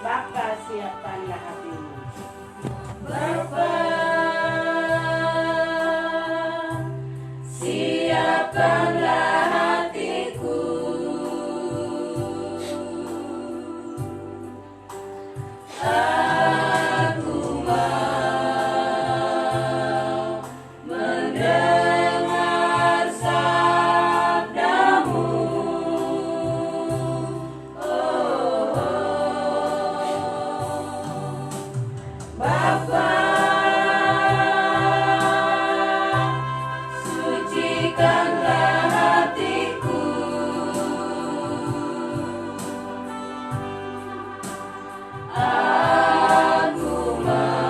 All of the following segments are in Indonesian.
Bapa, siapkanlah hatimu. Bapa, siapkanlah hatiku. Aku mau mendengar sabdamu. Bapa, sucikanlah hatiku. Aku mau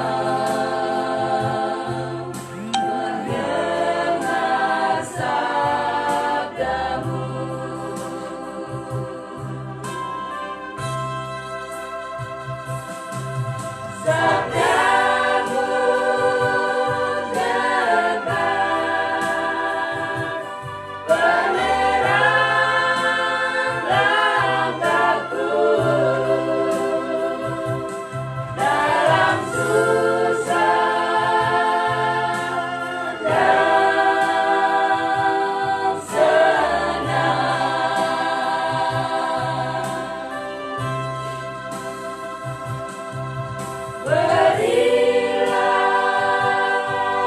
mendengar sabdamu. Sabdamu dekat, penerang langkahku dalam susah dan senang. Berilah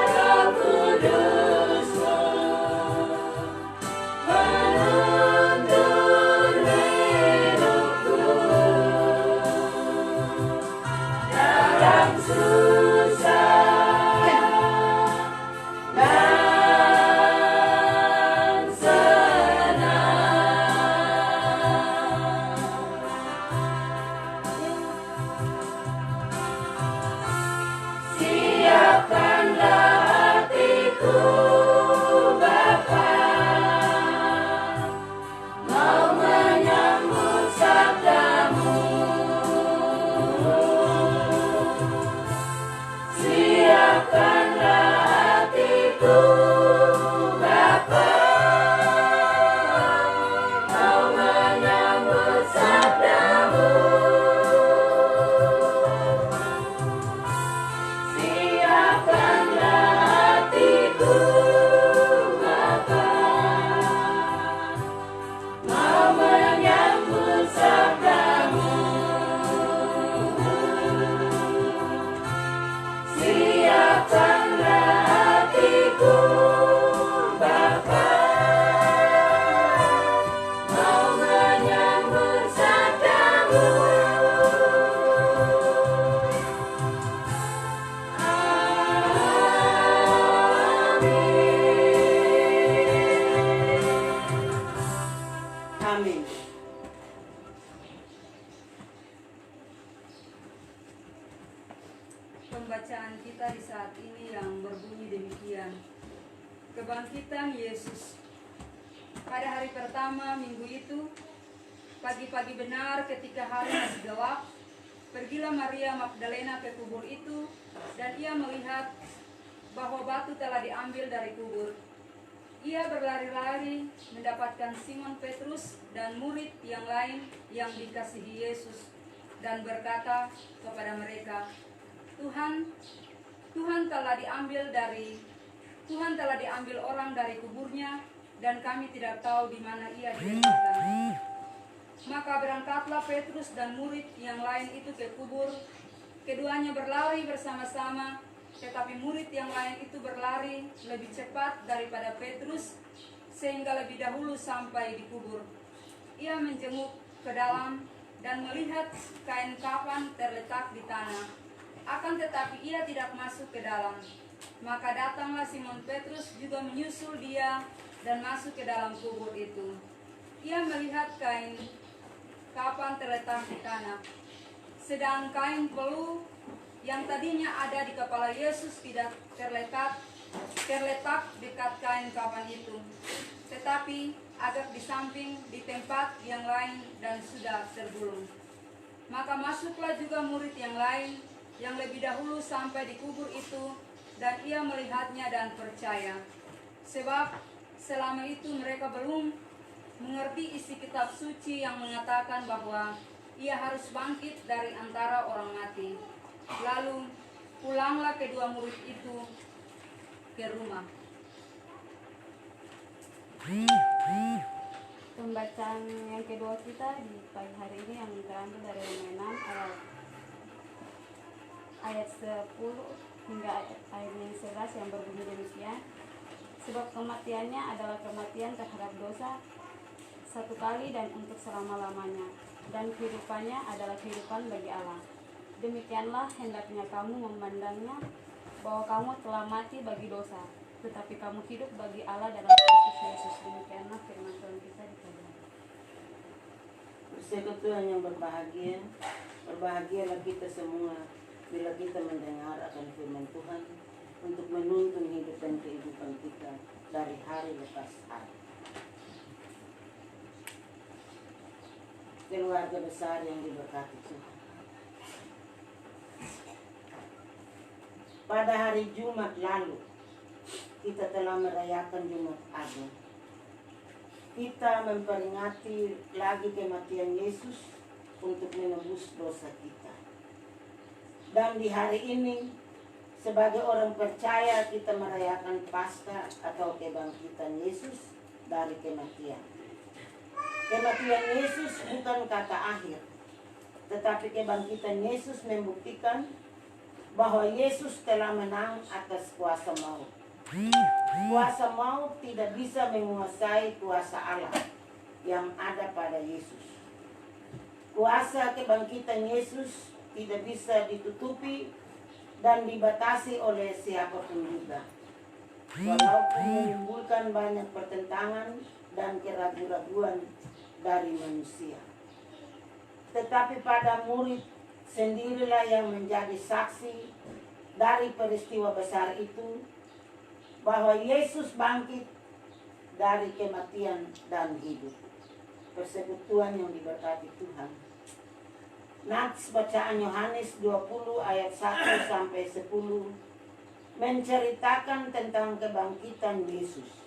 Roh Kudus-Mu menuntun hidupku dalam susah dan senang. Siapkanlah hatiku, Bapa, mau menyambut sabdamu. Siapkanlah hatiku, Bapa, mau menyambut sabdamu. Siapkanlah hatiku, Bapa, mau menyambut sabdamu. Siapkanlah hatiku, Bapa, mau menyambut sabdamu. Amin. Pembacaan kita di saat ini yang berbunyi demikian. Kebangkitan Yesus. Pada hari pertama minggu itu, pagi-pagi benar ketika hari masih gelap, pergilah Maria Magdalena ke kubur itu, dan ia melihat bahwa batu telah diambil dari kubur. Ia berlari-lari mendapatkan Simon Petrus dan murid yang lain yang dikasihi Yesus, dan berkata kepada mereka, Tuhan telah diambil orang dari kuburnya, dan kami tidak tahu di mana ia diletakkan. Maka berangkatlah Petrus dan murid yang lain itu ke kubur. Keduanya berlari bersama-sama, tetapi murid yang lain itu berlari lebih cepat daripada Petrus, sehingga lebih dahulu sampai di kubur. Ia menjenguk ke dalam dan melihat kain kafan terletak di tanah. Akan tetapi ia tidak masuk ke dalam. Maka datanglah Simon Petrus juga menyusul dia dan masuk ke dalam kubur itu. Ia melihat kain kafan terletak di tanah, sedang kain pelu yang tadinya ada di kepala Yesus tidak terletak dekat kain kafan itu, tetapi agak di samping di tempat yang lain dan sudah tergulung. Maka masuklah juga murid yang lain yang lebih dahulu sampai di kubur itu, dan ia melihatnya dan percaya. Sebab selama itu mereka belum mengerti isi kitab suci yang mengatakan bahwa ia harus bangkit dari antara orang mati. Lalu pulanglah kedua murid itu ke rumah. Pembacaan yang kedua kita di pagi hari ini yang terambil dari Roma 6 ayat 10 hingga ayat yang 11 yang berbunyi demikian. Sebab kematiannya adalah kematian terhadap dosa satu kali dan untuk selama-lamanya, dan kehidupannya adalah kehidupan bagi Allah. Demikianlah hendaknya kamu memandangnya, bahwa kamu telah mati bagi dosa, tetapi kamu hidup bagi Allah dalam Kristus Yesus. Demikianlah firman Tuhan kita dipelajari. Persekutuan yang berbahagia, berbahagialah kita semua bila kita mendengar akan firman Tuhan untuk menuntun hidup dan kehidupan kita dari hari lepas hari. Keluarga besar yang diberkati Tuhan. Pada hari Jumat lalu, kita telah merayakan Jumat Agung. Kita memperingati lagi kematian Yesus untuk menebus dosa kita. Dan di hari ini, sebagai orang percaya, kita merayakan Paskah atau kebangkitan Yesus dari kematian. Kematian Yesus bukan kata akhir, tetapi kebangkitan Yesus membuktikan bahwa Yesus telah menang atas kuasa maut. Kuasa maut tidak bisa menguasai kuasa Allah yang ada pada Yesus. Kuasa kebangkitan Yesus tidak bisa ditutupi dan dibatasi oleh siapapun juga, walaupun menimbulkan banyak pertentangan dan keraguan-raguan dari manusia. Tetapi pada murid sendirilah yang menjadi saksi dari peristiwa besar itu, bahwa Yesus bangkit dari kematian dan hidup. Persekutuan yang diberkati Tuhan. Nats bacaan Yohanes 20 ayat 1 sampai 10 menceritakan tentang kebangkitan Yesus.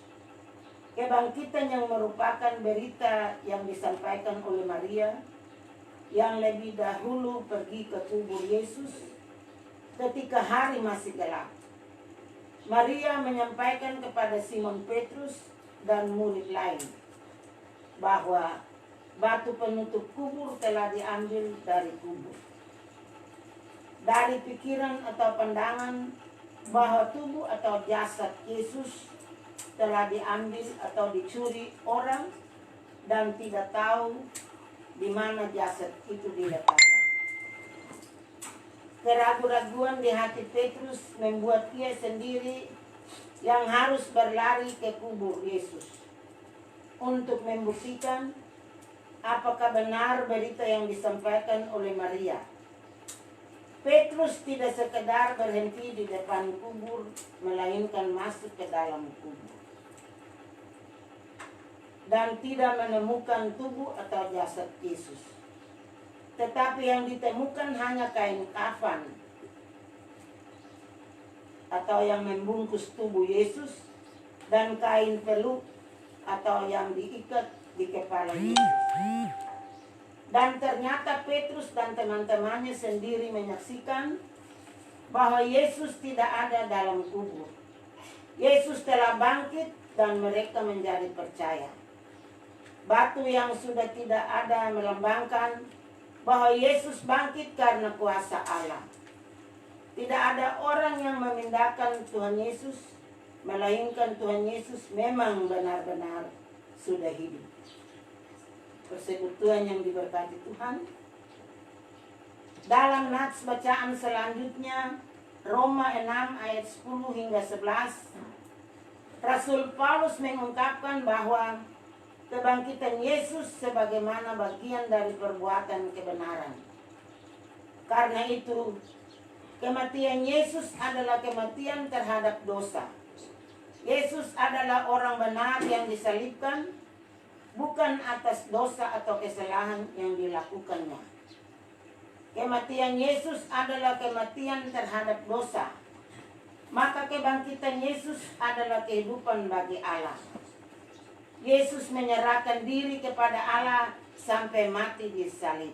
Kebangkitan yang merupakan berita yang disampaikan oleh Maria yang lebih dahulu pergi ke kubur Yesus ketika hari masih gelap. Maria menyampaikan kepada Simon Petrus dan murid lain bahwa batu penutup kubur telah diambil dari kubur. Dari pikiran atau pandangan bahwa tubuh atau jasad Yesus telah diambil atau dicuri orang dan tidak tahu di mana jasad itu diletakkan. Keraguan-raguan di hati Petrus membuat ia sendiri yang harus berlari ke kubur Yesus untuk membuktikan apakah benar berita yang disampaikan oleh Maria. Petrus tidak sekedar berhenti di depan kubur, melainkan masuk ke dalam kubur dan tidak menemukan tubuh atau jasad Yesus. Tetapi yang ditemukan hanya kain kafan atau yang membungkus tubuh Yesus dan kain peluk atau yang diikat di kepala Yesus. Dan ternyata Petrus dan teman-temannya sendiri menyaksikan bahwa Yesus tidak ada dalam kubur. Yesus telah bangkit dan mereka menjadi percaya. Batu yang sudah tidak ada melambangkan bahwa Yesus bangkit karena kuasa Allah. Tidak ada orang yang memindahkan Tuhan Yesus, melainkan Tuhan Yesus memang benar-benar sudah hidup. Persekutuan yang diberkati Tuhan. Dalam nats bacaan selanjutnya, Roma 6 ayat 10 hingga 11, Rasul Paulus mengungkapkan bahwa kebangkitan Yesus sebagaimana bagian dari perbuatan kebenaran. Karena itu, kematian Yesus adalah kematian terhadap dosa. Yesus adalah orang benar yang disalibkan, bukan atas dosa atau kesalahan yang dilakukannya. Kematian Yesus adalah kematian terhadap dosa. Maka kebangkitan Yesus adalah kehidupan bagi Allah. Yesus menyerahkan diri kepada Allah sampai mati di salib.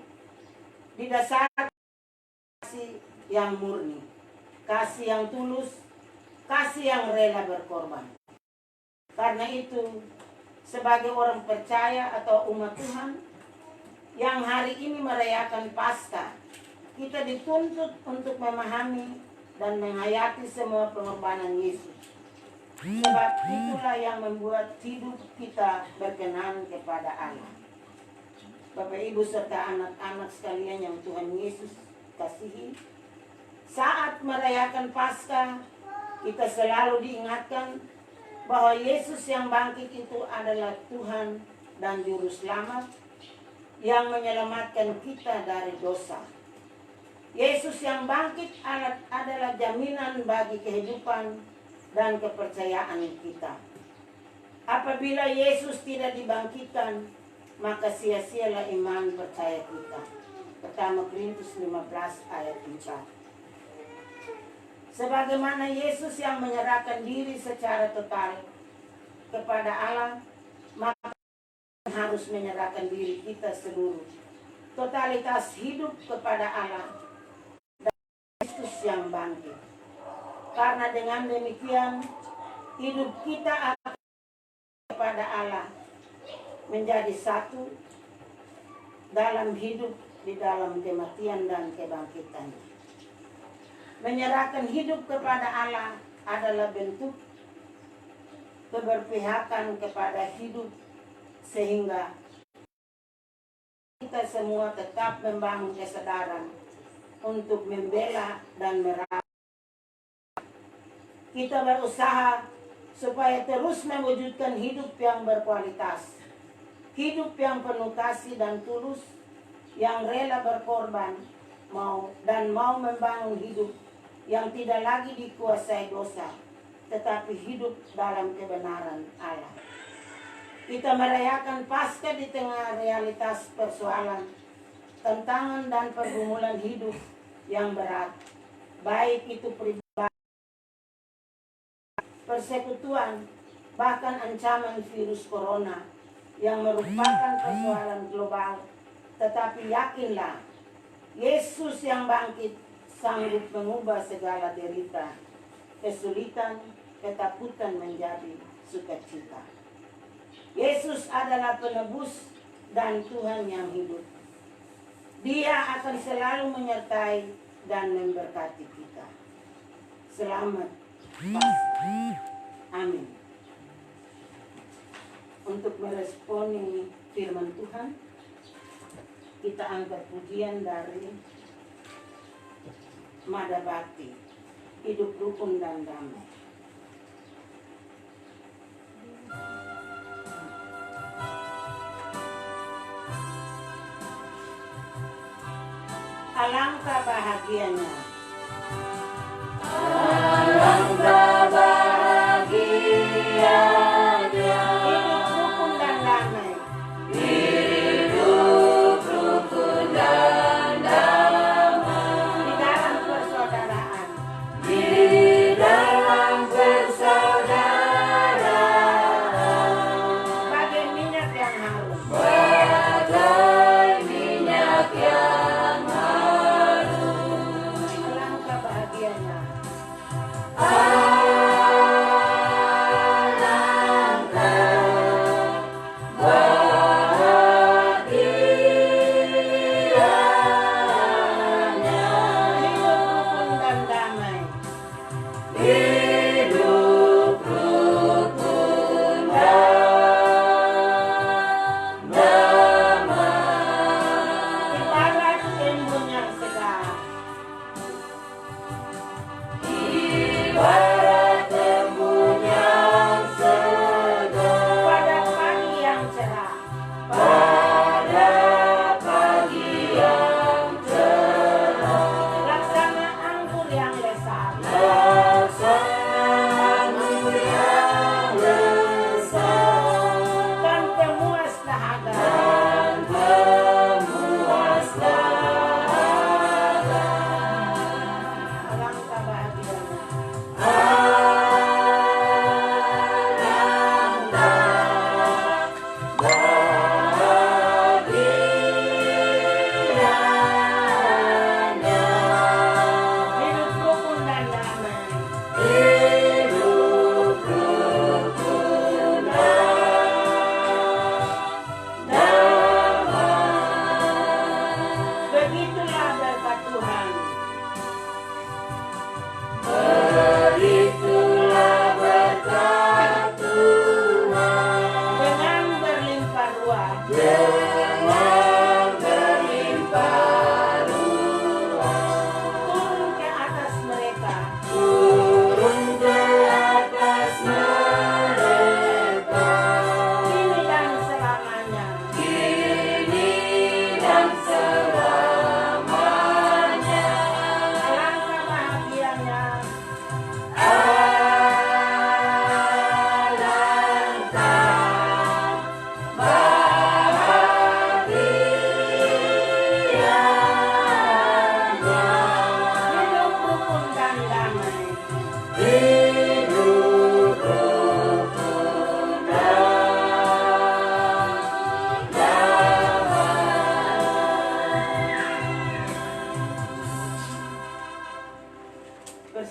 didasarkan kasih yang murni, kasih yang tulus, kasih yang rela berkorban. Karena itu, sebagai orang percaya atau umat Tuhan yang hari ini merayakan Paskah, kita dituntut untuk memahami dan menghayati semua pengorbanan Yesus. Sebab itulah yang membuat hidup kita berkenan kepada Allah. Bapak, Ibu, serta anak-anak sekalian yang Tuhan Yesus kasihi, saat merayakan Paskah, kita selalu diingatkan bahwa Yesus yang bangkit itu adalah Tuhan dan Juru Selamat yang menyelamatkan kita dari dosa. Yesus yang bangkit adalah jaminan bagi kehidupan dan kepercayaan kita. Apabila Yesus tidak dibangkitkan, maka sia-sialah iman percaya kita. Pertama Korintus 15 ayat 4. Sebagaimana Yesus yang menyerahkan diri secara total kepada Allah, maka harus menyerahkan diri kita seluruh totalitas hidup kepada Allah dan Kristus yang bangkit. Karena dengan demikian hidup kita akan kepada Allah menjadi satu dalam hidup di dalam kematian dan kebangkitannya. Menyerahkan hidup kepada Allah adalah bentuk keberpihakan kepada hidup, sehingga kita semua tetap membangun kesadaran untuk membela dan merawat. Kita berusaha supaya terus mewujudkan hidup yang berkualitas, hidup yang penuh kasih dan tulus, yang rela berkorban, mau membangun hidup yang tidak lagi dikuasai dosa, tetapi hidup dalam kebenaran Allah. Kita merayakan Paskah di tengah realitas persoalan, tantangan dan pergumulan hidup yang berat, baik itu pribadi, persekutuan, bahkan ancaman virus corona yang merupakan persoalan global. Tetapi yakinlah, Yesus yang bangkit sanggup mengubah segala derita, kesulitan, ketakutan menjadi sukacita. Yesus adalah penebus dan Tuhan yang hidup. Dia akan selalu menyertai dan memberkati kita. Selamat Paskah. Amin. Untuk meresponi firman Tuhan, kita angkat pujian dari Mada Bakti, Hidup Rukun dan Damai. Alangkah bahagianya, Alangkah bahagianya hidup rukun dan damai, hidup rukun dan damai di dalam persaudaraan, di dalam persaudaraan, bagai minyak yang halus, bagai minyak yang halus. alangkah bahagianya, Alangkah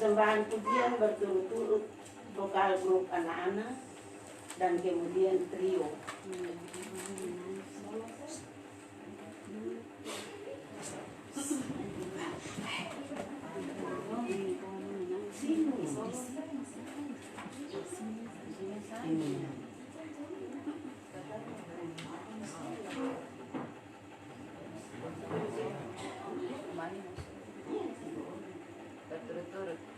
persembahan pujian berturut-turut vokal grup anak-anak dan kemudian trio. Berturut-turut.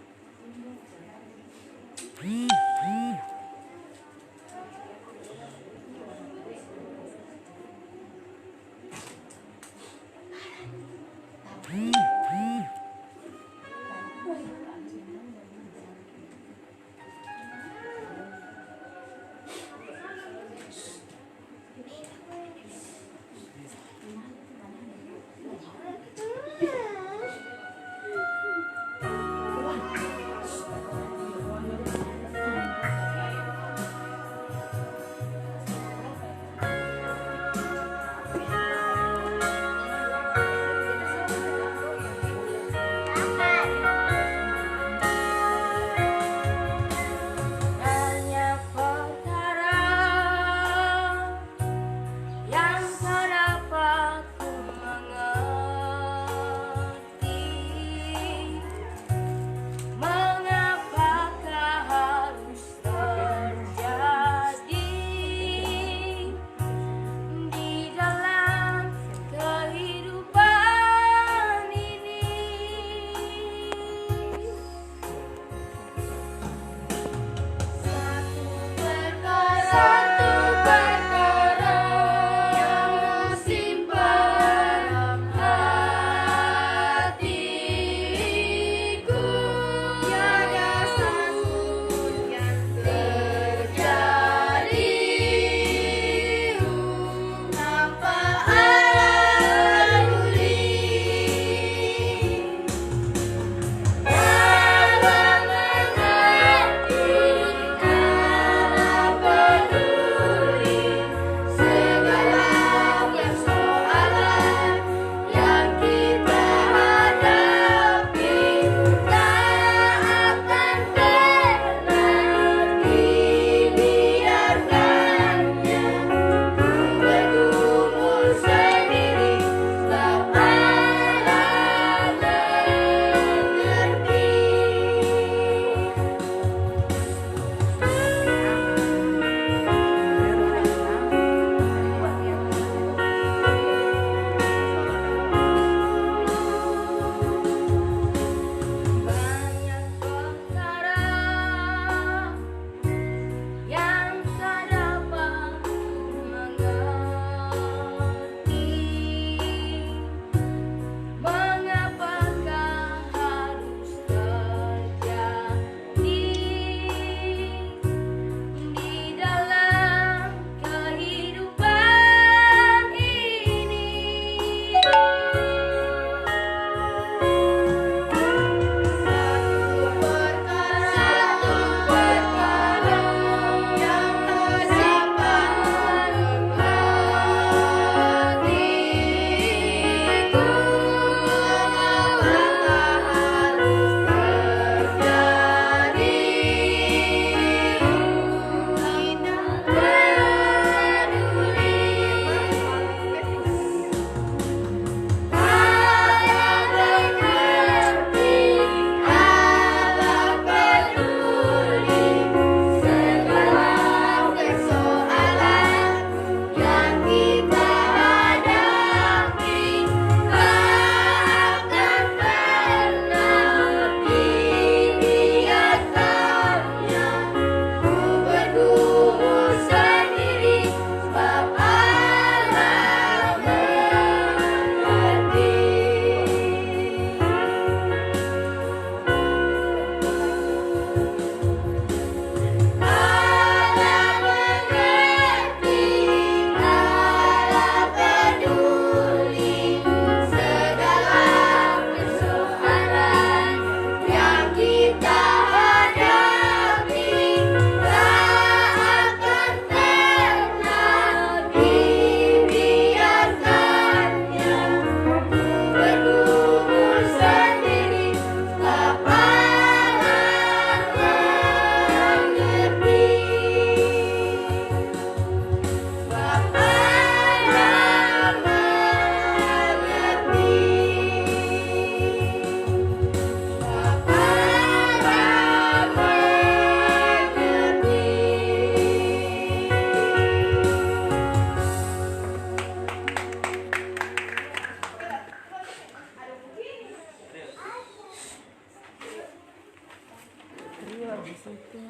di situ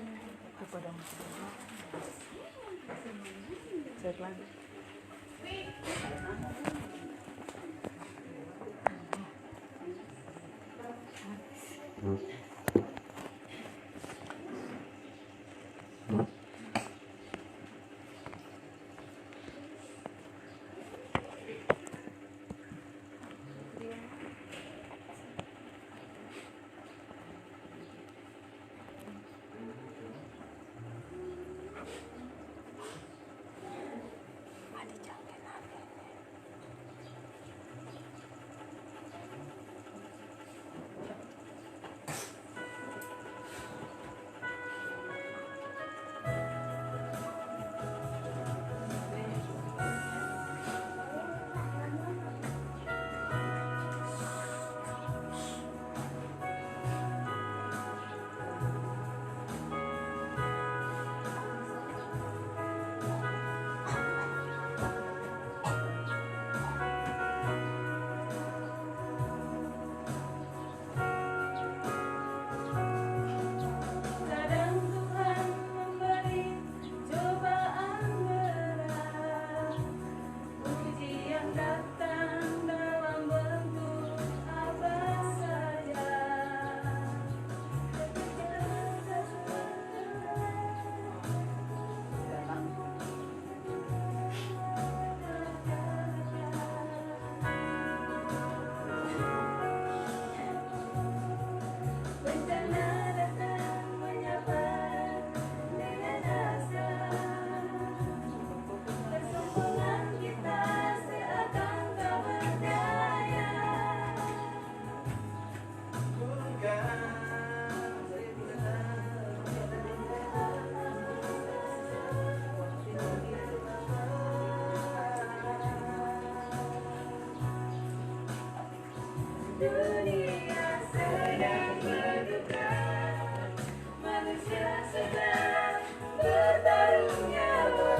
ke padang sebelah. Cek lagi. Kadang Tuhan memberi cobaan berat, ujian datang dalam bentuk apa saja. Bencana datang menyapa dengan asa, kesombongan kita seakan tak berdaya. Dunia sedang berduka, manusia sedang bertaruh nyawa.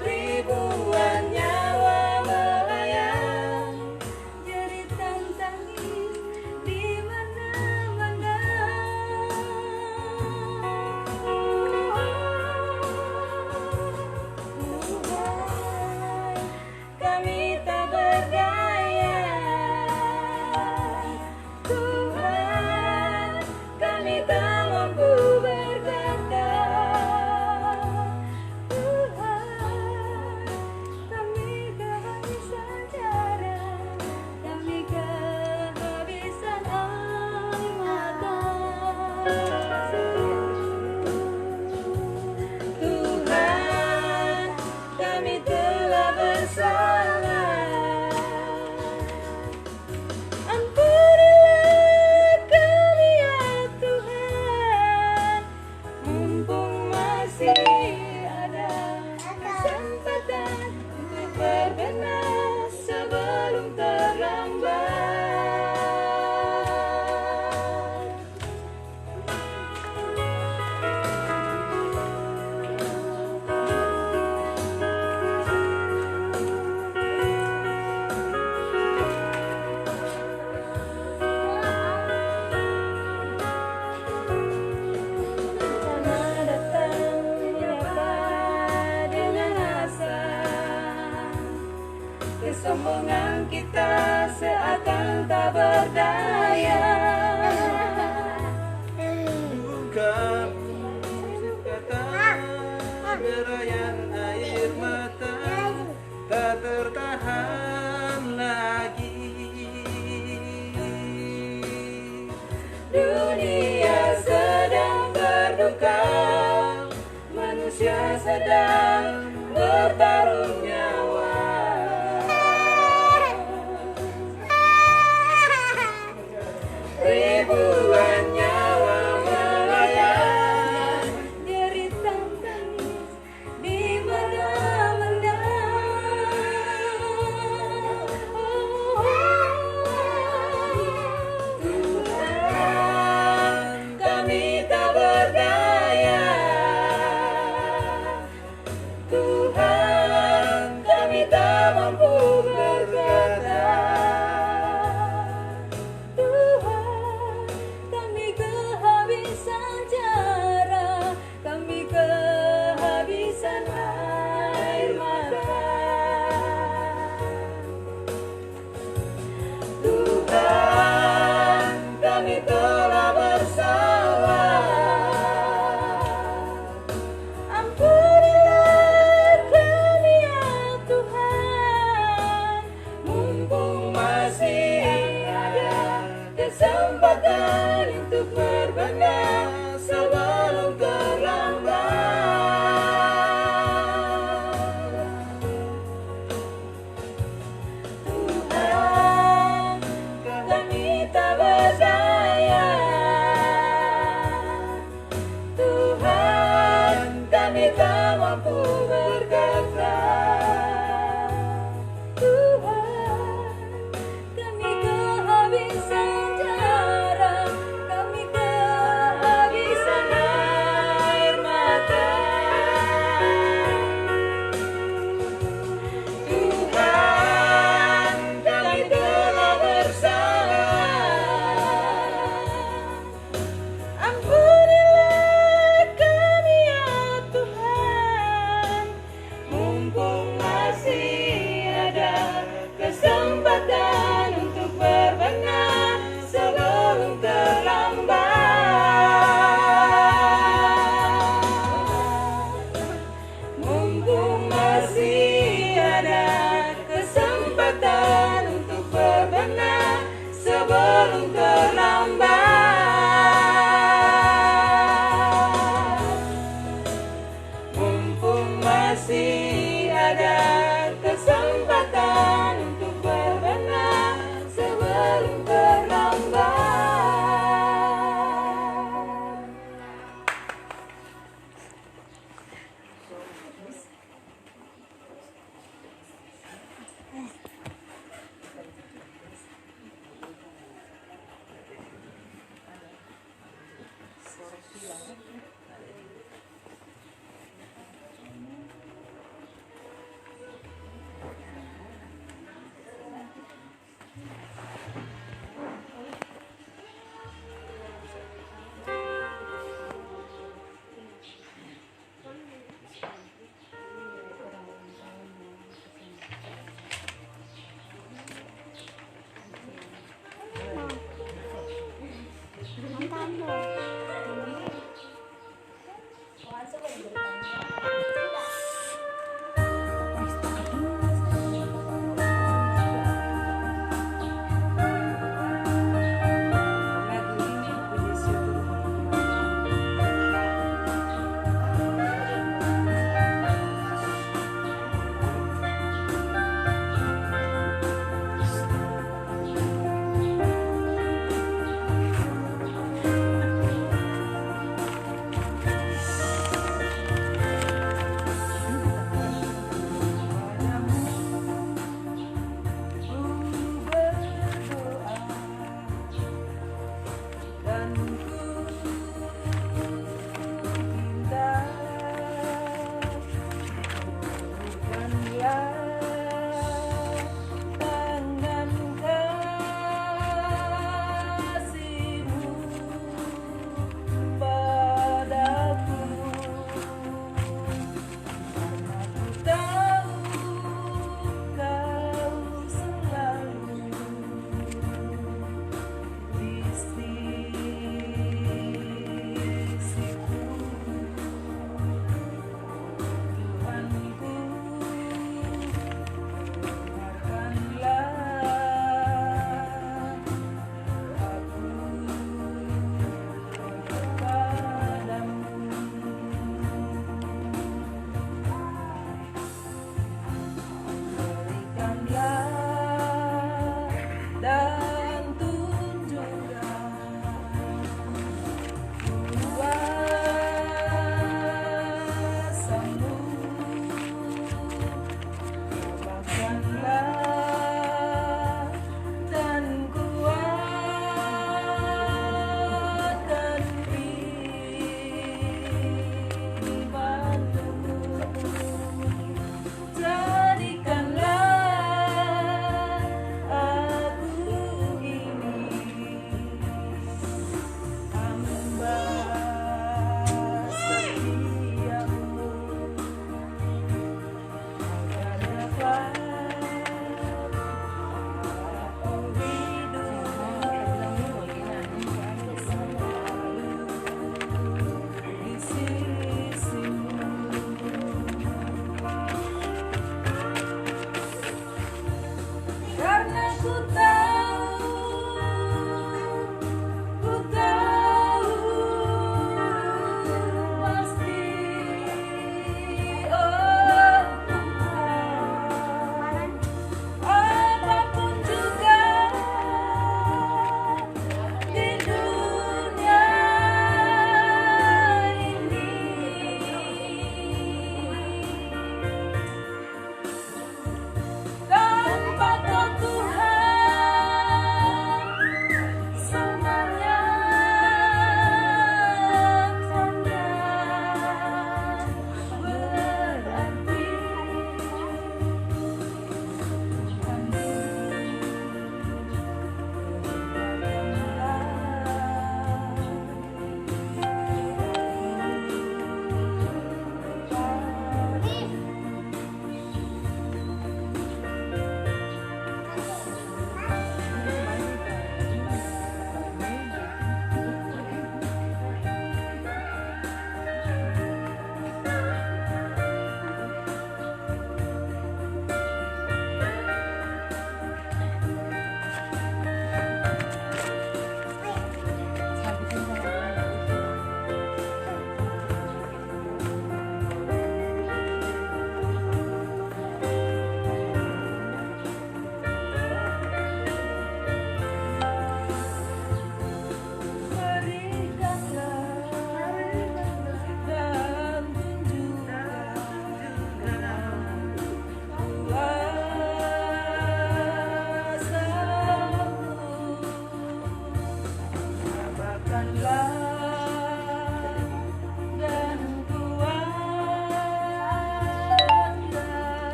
Ribuan nyawa melayang, jeritan tangis di mana-mana. Tuhan, kami tak berdaya. Tuhan, kami tak mampu berkata. Tuhan, kami kehabisan cara, kami kehabisan air mata. Tuhan, kami telah bersalah. Ampunilah kami ya Tuhan, mumpung masih ada kesempatan untuk berbenah sebelum terlambat. Bencana datang menyapa dengan asa, kesombongan kita seakan tak berdaya. Bukan kata derayan air mata tak tertahan lagi. Dunia sedang berduka, manusia sedang bertaruh nyawa. Ribuan nyawa melayang, jeritan tangis di mana-mana. Tuhan, kami tak berdaya. Tuhan, Mumpung masih ada kesempatan untuk berbenah sebelum terlambat. Mumpung masih ada kesempatan untuk berbenah sebelum terlambat. Mumpung masih ada kesempatan untuk berbenah sebelum terlambat.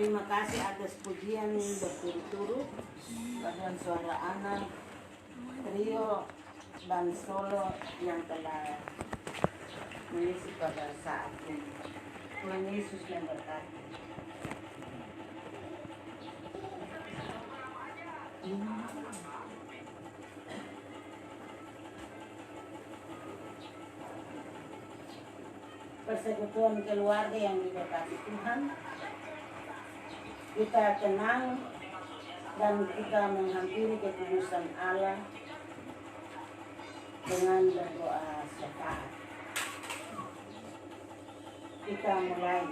Terima kasih atas pujian berturut-turut badan suara anak trio dan solo yang telah mengisi pada saat ini. Tuhan Yesus yang berkati. Persekutuan keluarga yang diberkati Tuhan, kita tenang dan kita menghampiri kekudusan Allah dengan berdoa syafaat. Kita mulai.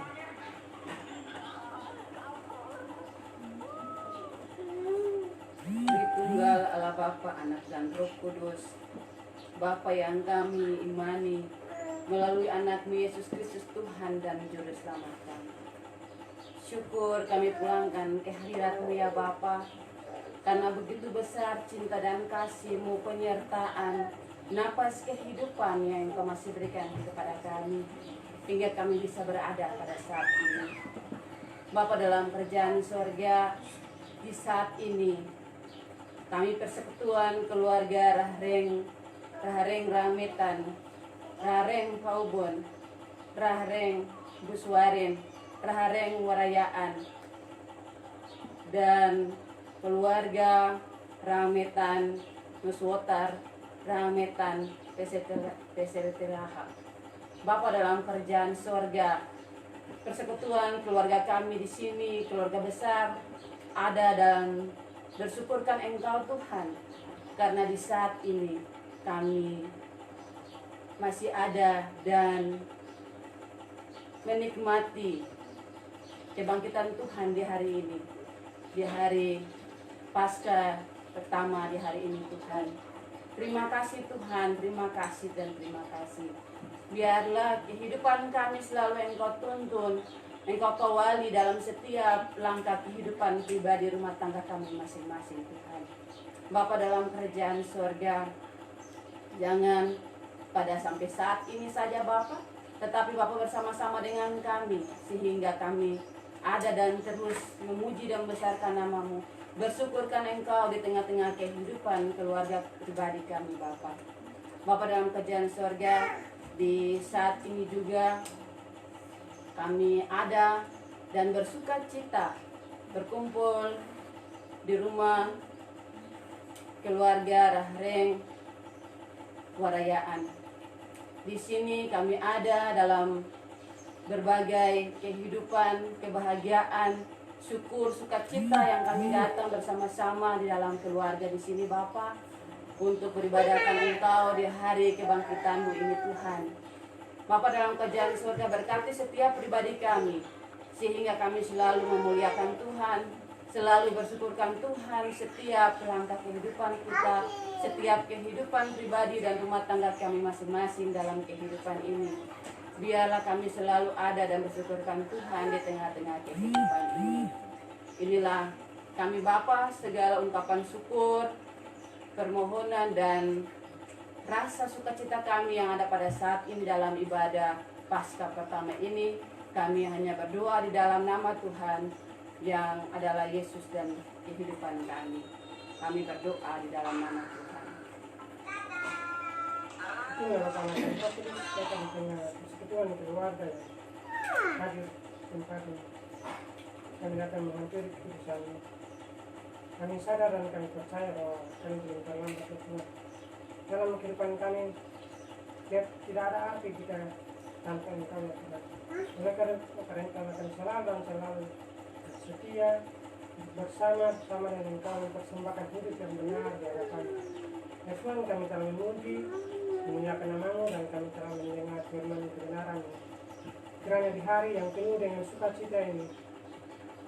Tritunggal Allah Bapa, Anak dan Roh Kudus, Bapa yang kami imani melalui anak-Mu Yesus Kristus Tuhan dan Juru Selamat kami. Syukur kami pulangkan kehadirat-Mu ya Bapa, karena begitu besar cinta dan kasih-Mu, penyertaan, napas kehidupan yang Engkau masih berikan kepada kami, hingga kami bisa berada pada saat ini. Bapa dalam kerajaan sorga, di saat ini kami persekutuan keluarga Rahreng Rametan, Rahreng Paubon, Rahreng Buswarin, Rahreng Warayaan, dan keluarga Rametan Nuswotar, Rametan Peserteraha. Bapa dalam kerajaan sorga, persekutuan keluarga kami di sini, keluarga besar, ada dan bersyukurkan Engkau Tuhan, karena di saat ini kami masih ada dan menikmati kebangkitan Tuhan di hari ini, di hari Paskah pertama di hari ini Tuhan. Terima kasih Tuhan, terima kasih dan terima kasih. Biarlah kehidupan kami selalu Engkau tuntun, Engkau kawali dalam setiap langkah kehidupan pribadi rumah tangga kami masing-masing Tuhan. Bapa dalam kerajaan surga, jangan pada sampai saat ini saja Bapa, tetapi Bapa bersama-sama dengan kami, sehingga kami ada dan terus memuji dan membesarkan nama-Mu, bersyukurkan Engkau di tengah-tengah kehidupan keluarga pribadi kami Bapa. Bapa dalam kerajaan surga, di saat ini juga kami ada dan bersuka cita berkumpul di rumah keluarga Rahreng Warayaan. Di sini kami ada dalam berbagai kehidupan, kebahagiaan, syukur, sukacita yang kami datang bersama-sama di dalam keluarga di sini Bapa, untuk beribadahkan Engkau di hari kebangkitan-Mu ini Tuhan. Bapa dalam kerajaan surga, berkati setiap pribadi kami, sehingga kami selalu memuliakan Tuhan, selalu bersyukurkan Tuhan setiap langkah kehidupan kita, setiap kehidupan pribadi dan rumah tangga kami masing-masing dalam kehidupan ini. Biarlah kami selalu ada dan bersyukurkan Tuhan di tengah-tengah kehidupan ini. Inilah kami Bapa, segala ungkapan syukur, permohonan dan rasa sukacita kami yang ada pada saat ini dalam ibadah Paskah pertama ini. Kami hanya berdoa di dalam nama Tuhan yang adalah Yesus dan kehidupan kami. Kami berdoa di dalam nama Tuhan. Itu adalah panggilan terus datang dengan persekutuan keluarga yang hadir tempat ini. Kami datang menghampiri keputusan. Kami sadar dan kami percaya bahwa kami belum terlambat Tuhan. Dalam kehidupan kami, tidak ada arti kita tanpa Engkau ya Tuhan. Oleh karena Engkau akan selalu dan selalu setia bersama dengan Engkau mempersembahkan hidup yang benar di hadapan. Ya Tuhan, kami telah memuji, memuliakan nama-Mu, dan kami telah mendengar firman kebenaran-Mu. Kiranya di hari yang penuh dengan sukacita ini,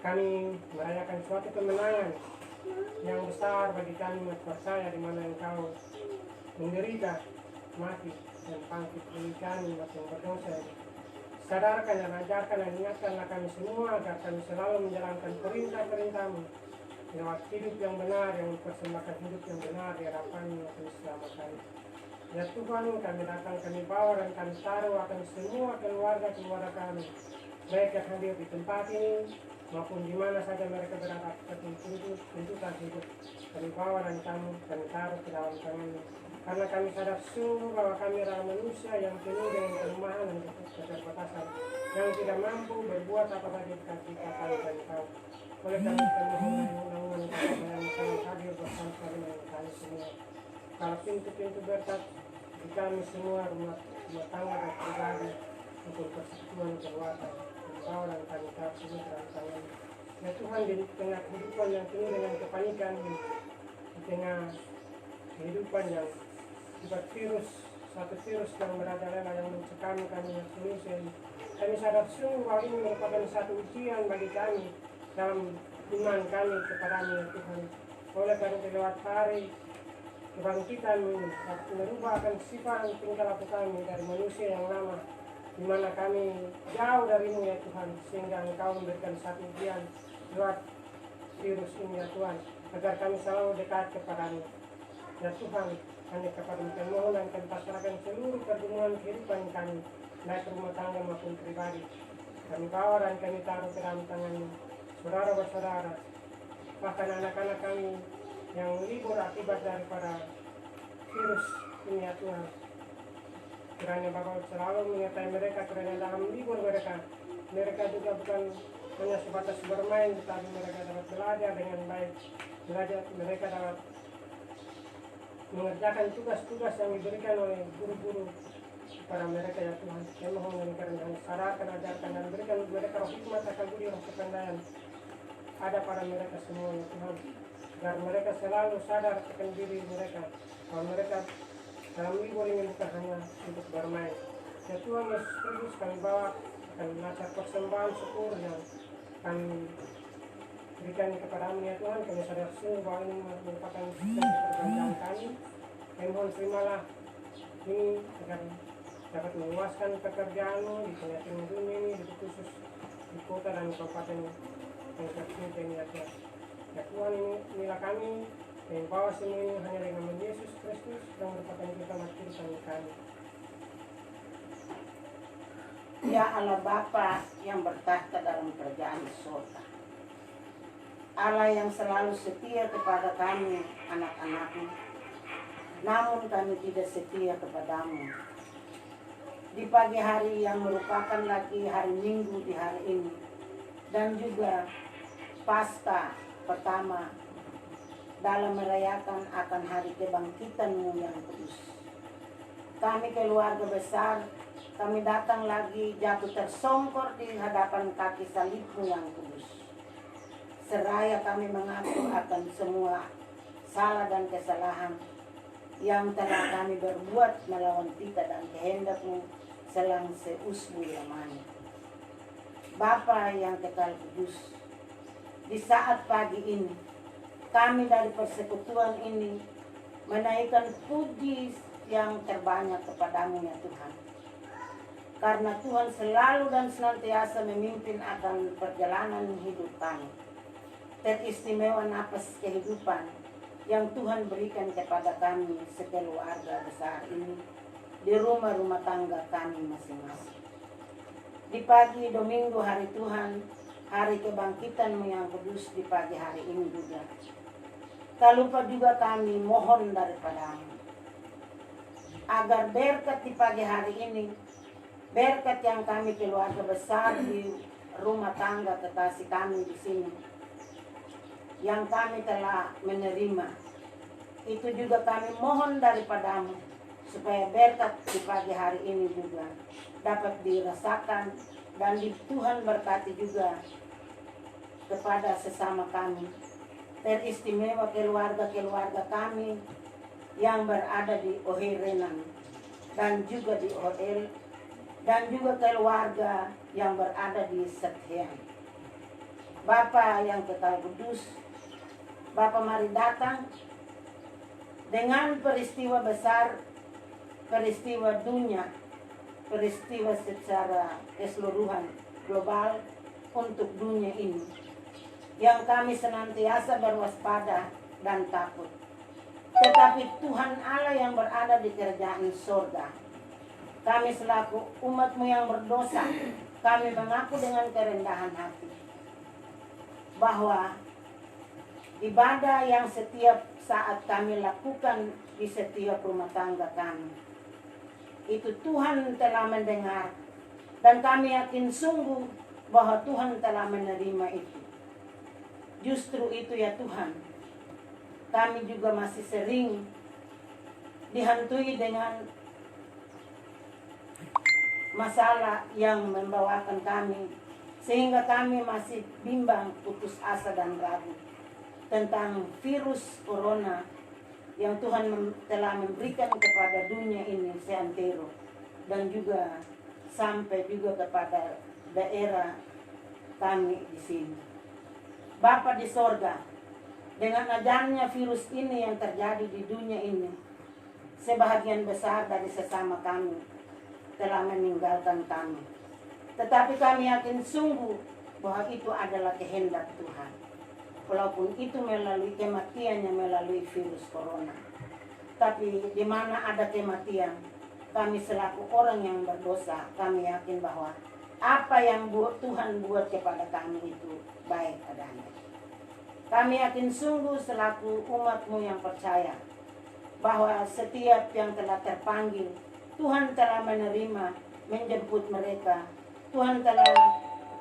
kami merayakan suatu kemenangan yang besar bagi kami percaya, di mana Engkau menderita, mati, dan bangkit bagi kami yang berdosa ini. Sadarkan dan ajarkan dan ingatkanlah kami semua agar kami selalu menjalankan perintah-perintah-Mu lewat hidup yang benar, yang mempersembahkan hidup yang benar di hadapan-Mu yang selama kami. Ya Tuhan, kami datang, kami bawa dan kami taruh akan semua keluarga kami, baik yang hadir di tempat ini maupun di mana saja mereka berada, tuntutan hidup kami bawa dan kami taruh ke dalam tangan-Mu. Karena kami sadar sungguh bahwa kami adalah manusia yang penuh dengan kelemahan dan keterbatasan, yang tidak mampu berbuat apa saja jika kami tahu. Oleh karena kami mohon yang sangat hadir bersama dengan kami semua. Kalau pintu-pintu berkat di kami semua, rumah tangga dan pribadi, untuk persekutuan keluarga, Engkau dan kami tahu semua dalam tangan. Ya Tuhan, di tengah kehidupan yang penuh dengan kepanikan, di tengah kehidupan yang akibat satu virus yang merajalela yang mencekam kami Indonesia, kami sadar sungguh bahwa ini merupakan satu ujian bagi kami dalam iman kami kepada-Mu ya Tuhan. Oleh karena lewat hari kebangkitan-Mu merubahkan sifat tingkah laku kami dari manusia yang lama, di mana kami jauh dari-Mu ya Tuhan, sehingga Engkau memberikan satu ujian lewat virus ini ya Tuhan, agar kami selalu dekat kepada-Mu ya Tuhan. Hanya kepada-Mu kami mohon dan kami pasrahkan seluruh pergumulan kehidupan kami, baik rumah tangga maupun pribadi. Kami bawa dan kami taruh ke dalam tangan-Mu. Saudara-saudara, bahkan anak-anak kami yang libur akibat daripada virus ini ya Tuhan, kiranya Bapak selalu menyertai mereka, kiranya dalam libur mereka juga bukan hanya sebatas bermain, tetapi mereka dapat belajar dengan baik, mereka dapat mengerjakan tugas-tugas yang diberikan oleh guru-guru kepada mereka ya Tuhan. Kami mohon dan karena sadarkan, ajarkan dan berikan mereka roh hikmat, akal budi, roh kepandaian ada pada mereka semua ya Tuhan, agar mereka selalu sadar akan diri mereka bahwa mereka dalam libur ini bukan hanya untuk bermain ya Tuhan. Yesus Kristus kami bawa akan mengajar persembahan syukur yang kami berikan kepada-Mu ya Tuhan. Kami sadar sungguh bahwa ini merupakan perbelanjaan kami. Kami mohon terimalah ini agar dapat meluaskan pekerjaan-Mu di tengah-tengah dunia ini, di khusus di kota dan kabupaten yang tercinta ini ya Tuhan. Ya Tuhan, inilah kami yang bawa semua ini hanya dengan nama Yesus Kristus yang merupakan kita mati kami. Ya Allah Bapa yang bertahta dalam kerajaan surga, Allah yang selalu setia kepada kami anak-anak-Mu, namun kami tidak setia kepada-Mu. Di pagi hari yang merupakan lagi hari Minggu di hari ini, dan juga Paskah pertama dalam merayakan akan hari kebangkitan-Mu yang kudus, kami keluarga besar, kami datang lagi jatuh tersongkor di hadapan kaki salib-Mu yang kudus. Seraya kami mengaku akan semua salah dan kesalahan yang telah kami berbuat melawan Tita dan kehendak-Mu selang seusbu lamanya. Bapa yang kekal kudus, di saat pagi ini kami dari persekutuan ini menaikkan puji yang terbanyak kepada-Mu ya Tuhan. Karena Tuhan selalu dan senantiasa memimpin akan perjalanan hidup kami. Teristimewa napas kehidupan yang Tuhan berikan kepada kami sekeluarga besar ini di rumah-rumah tangga kami masing-masing. Di pagi Domingo hari Tuhan, hari kebangkitan-Mu yang kudus di pagi hari ini juga, tak lupa juga kami mohon daripada-Mu agar berkat di pagi hari ini, berkat yang kami keluarga besar di rumah tangga kekasih kami di sini, yang kami telah menerima, itu juga kami mohon daripada-Mu supaya berkat di pagi hari ini juga dapat dirasakan dan di Tuhan berkati juga kepada sesama kami, teristimewa keluarga-keluarga kami yang berada di Ohirenan dan juga di OL, dan juga keluarga yang berada di Sethian. Bapa yang kekal kudus, Bapa mari datang dengan peristiwa besar, peristiwa dunia, peristiwa secara keseluruhan global untuk dunia ini, yang kami senantiasa berwaspada dan takut. Tetapi Tuhan Allah yang berada di kerajaan surga, kami selaku umat-Mu yang berdosa, kami mengaku dengan kerendahan hati bahwa ibadah yang setiap saat kami lakukan di setiap rumah tangga kami, itu Tuhan telah mendengar, dan kami yakin sungguh bahwa Tuhan telah menerima itu. Justru itu ya Tuhan, kami juga masih sering dihantui dengan masalah yang membawakan kami, sehingga kami masih bimbang, putus asa dan ragu tentang virus corona yang Tuhan telah memberikan kepada dunia ini seantero, dan juga sampai juga kepada daerah kami di sini. Bapa di sorga, dengan adanya virus ini yang terjadi di dunia ini, sebahagian besar dari sesama kami telah meninggalkan kami. Tetapi kami yakin sungguh bahwa itu adalah kehendak Tuhan. Walaupun itu melalui kematiannya melalui virus corona. Tapi di mana ada kematian, kami selaku orang yang berdosa, kami yakin bahwa apa yang Tuhan buat kepada kami itu baik adanya. Kami yakin sungguh selaku umat-Mu yang percaya bahwa setiap yang telah terpanggil, Tuhan telah menerima, menjemput mereka. Tuhan telah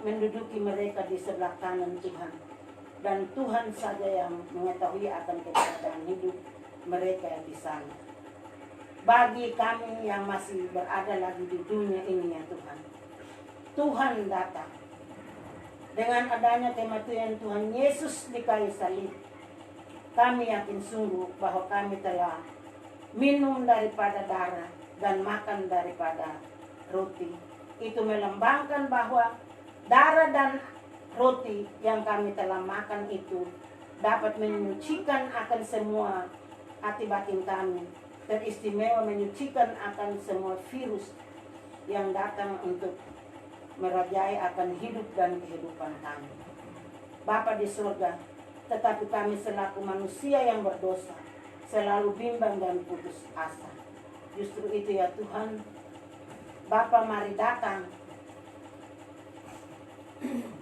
menduduki mereka di sebelah kanan Tuhan. Dan Tuhan saja yang mengetahui akan keadaan hidup mereka yang di sana. Bagi kami yang masih berada lagi di dunia ini ya Tuhan, Tuhan datang. Dengan adanya kematian Tuhan Yesus di kayu salib, kami yakin sungguh bahwa kami telah minum daripada darah dan makan daripada roti. Itu melambangkan bahwa darah dan roti yang kami telah makan itu dapat menyucikan akan semua hati batin kami, teristimewa menyucikan akan semua virus yang datang untuk merajai akan hidup dan kehidupan kami. Bapa di surga, tetapi kami selaku manusia yang berdosa selalu bimbang dan putus asa. Justru itu ya Tuhan, Bapa mari datang.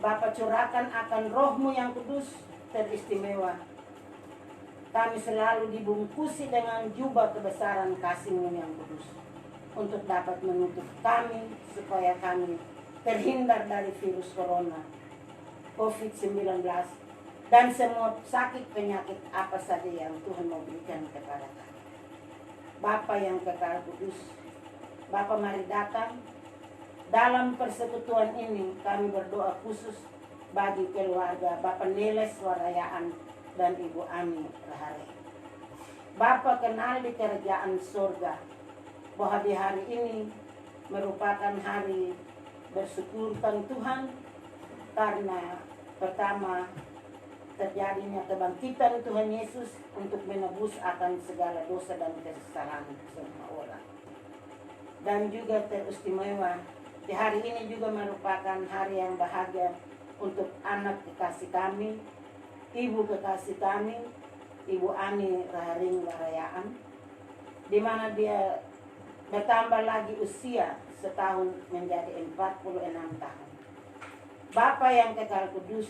Bapa curahkan akan Roh-Mu yang kudus teristimewa. Kami selalu dibungkusi dengan jubah kebesaran kasih-Mu yang kudus, untuk dapat menutup kami supaya kami terhindar dari virus corona, COVID-19, dan semua sakit penyakit apa saja yang Tuhan mau berikan kepada kami. Bapa yang kekal kudus, Bapa mari datang. Dalam persekutuan ini kami berdoa khusus bagi keluarga Bapak Neles Warayaan dan Ibu Ani Rahare. Bapa kenal di kerajaan surga bahwa di hari ini merupakan hari bersyukurkan Tuhan karena pertama terjadinya kebangkitan Tuhan Yesus untuk menebus akan segala dosa dan kesalahan semua orang. Dan juga teristimewa di hari ini juga merupakan hari yang bahagia untuk anak kekasih kami, ibu kekasih kami, Ibu Ani Raharing Warayaan, di mana dia bertambah lagi usia setahun menjadi 46 tahun. Bapa yang kekal kudus,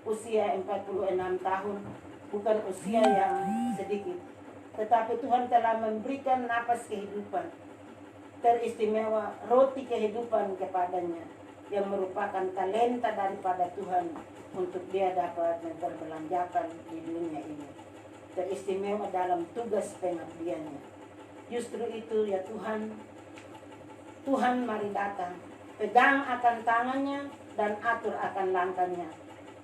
usia 46 tahun bukan usia yang sedikit, tetapi Tuhan telah memberikan napas kehidupan teristimewa, roti kehidupan kepadanya, yang merupakan talenta daripada Tuhan untuk dia dapat memperbelanjakan di dunia ini. Teristimewa dalam tugas pengabdiannya. Justru itu ya Tuhan, Tuhan mari datang, pegang akan tangannya dan atur akan langkahnya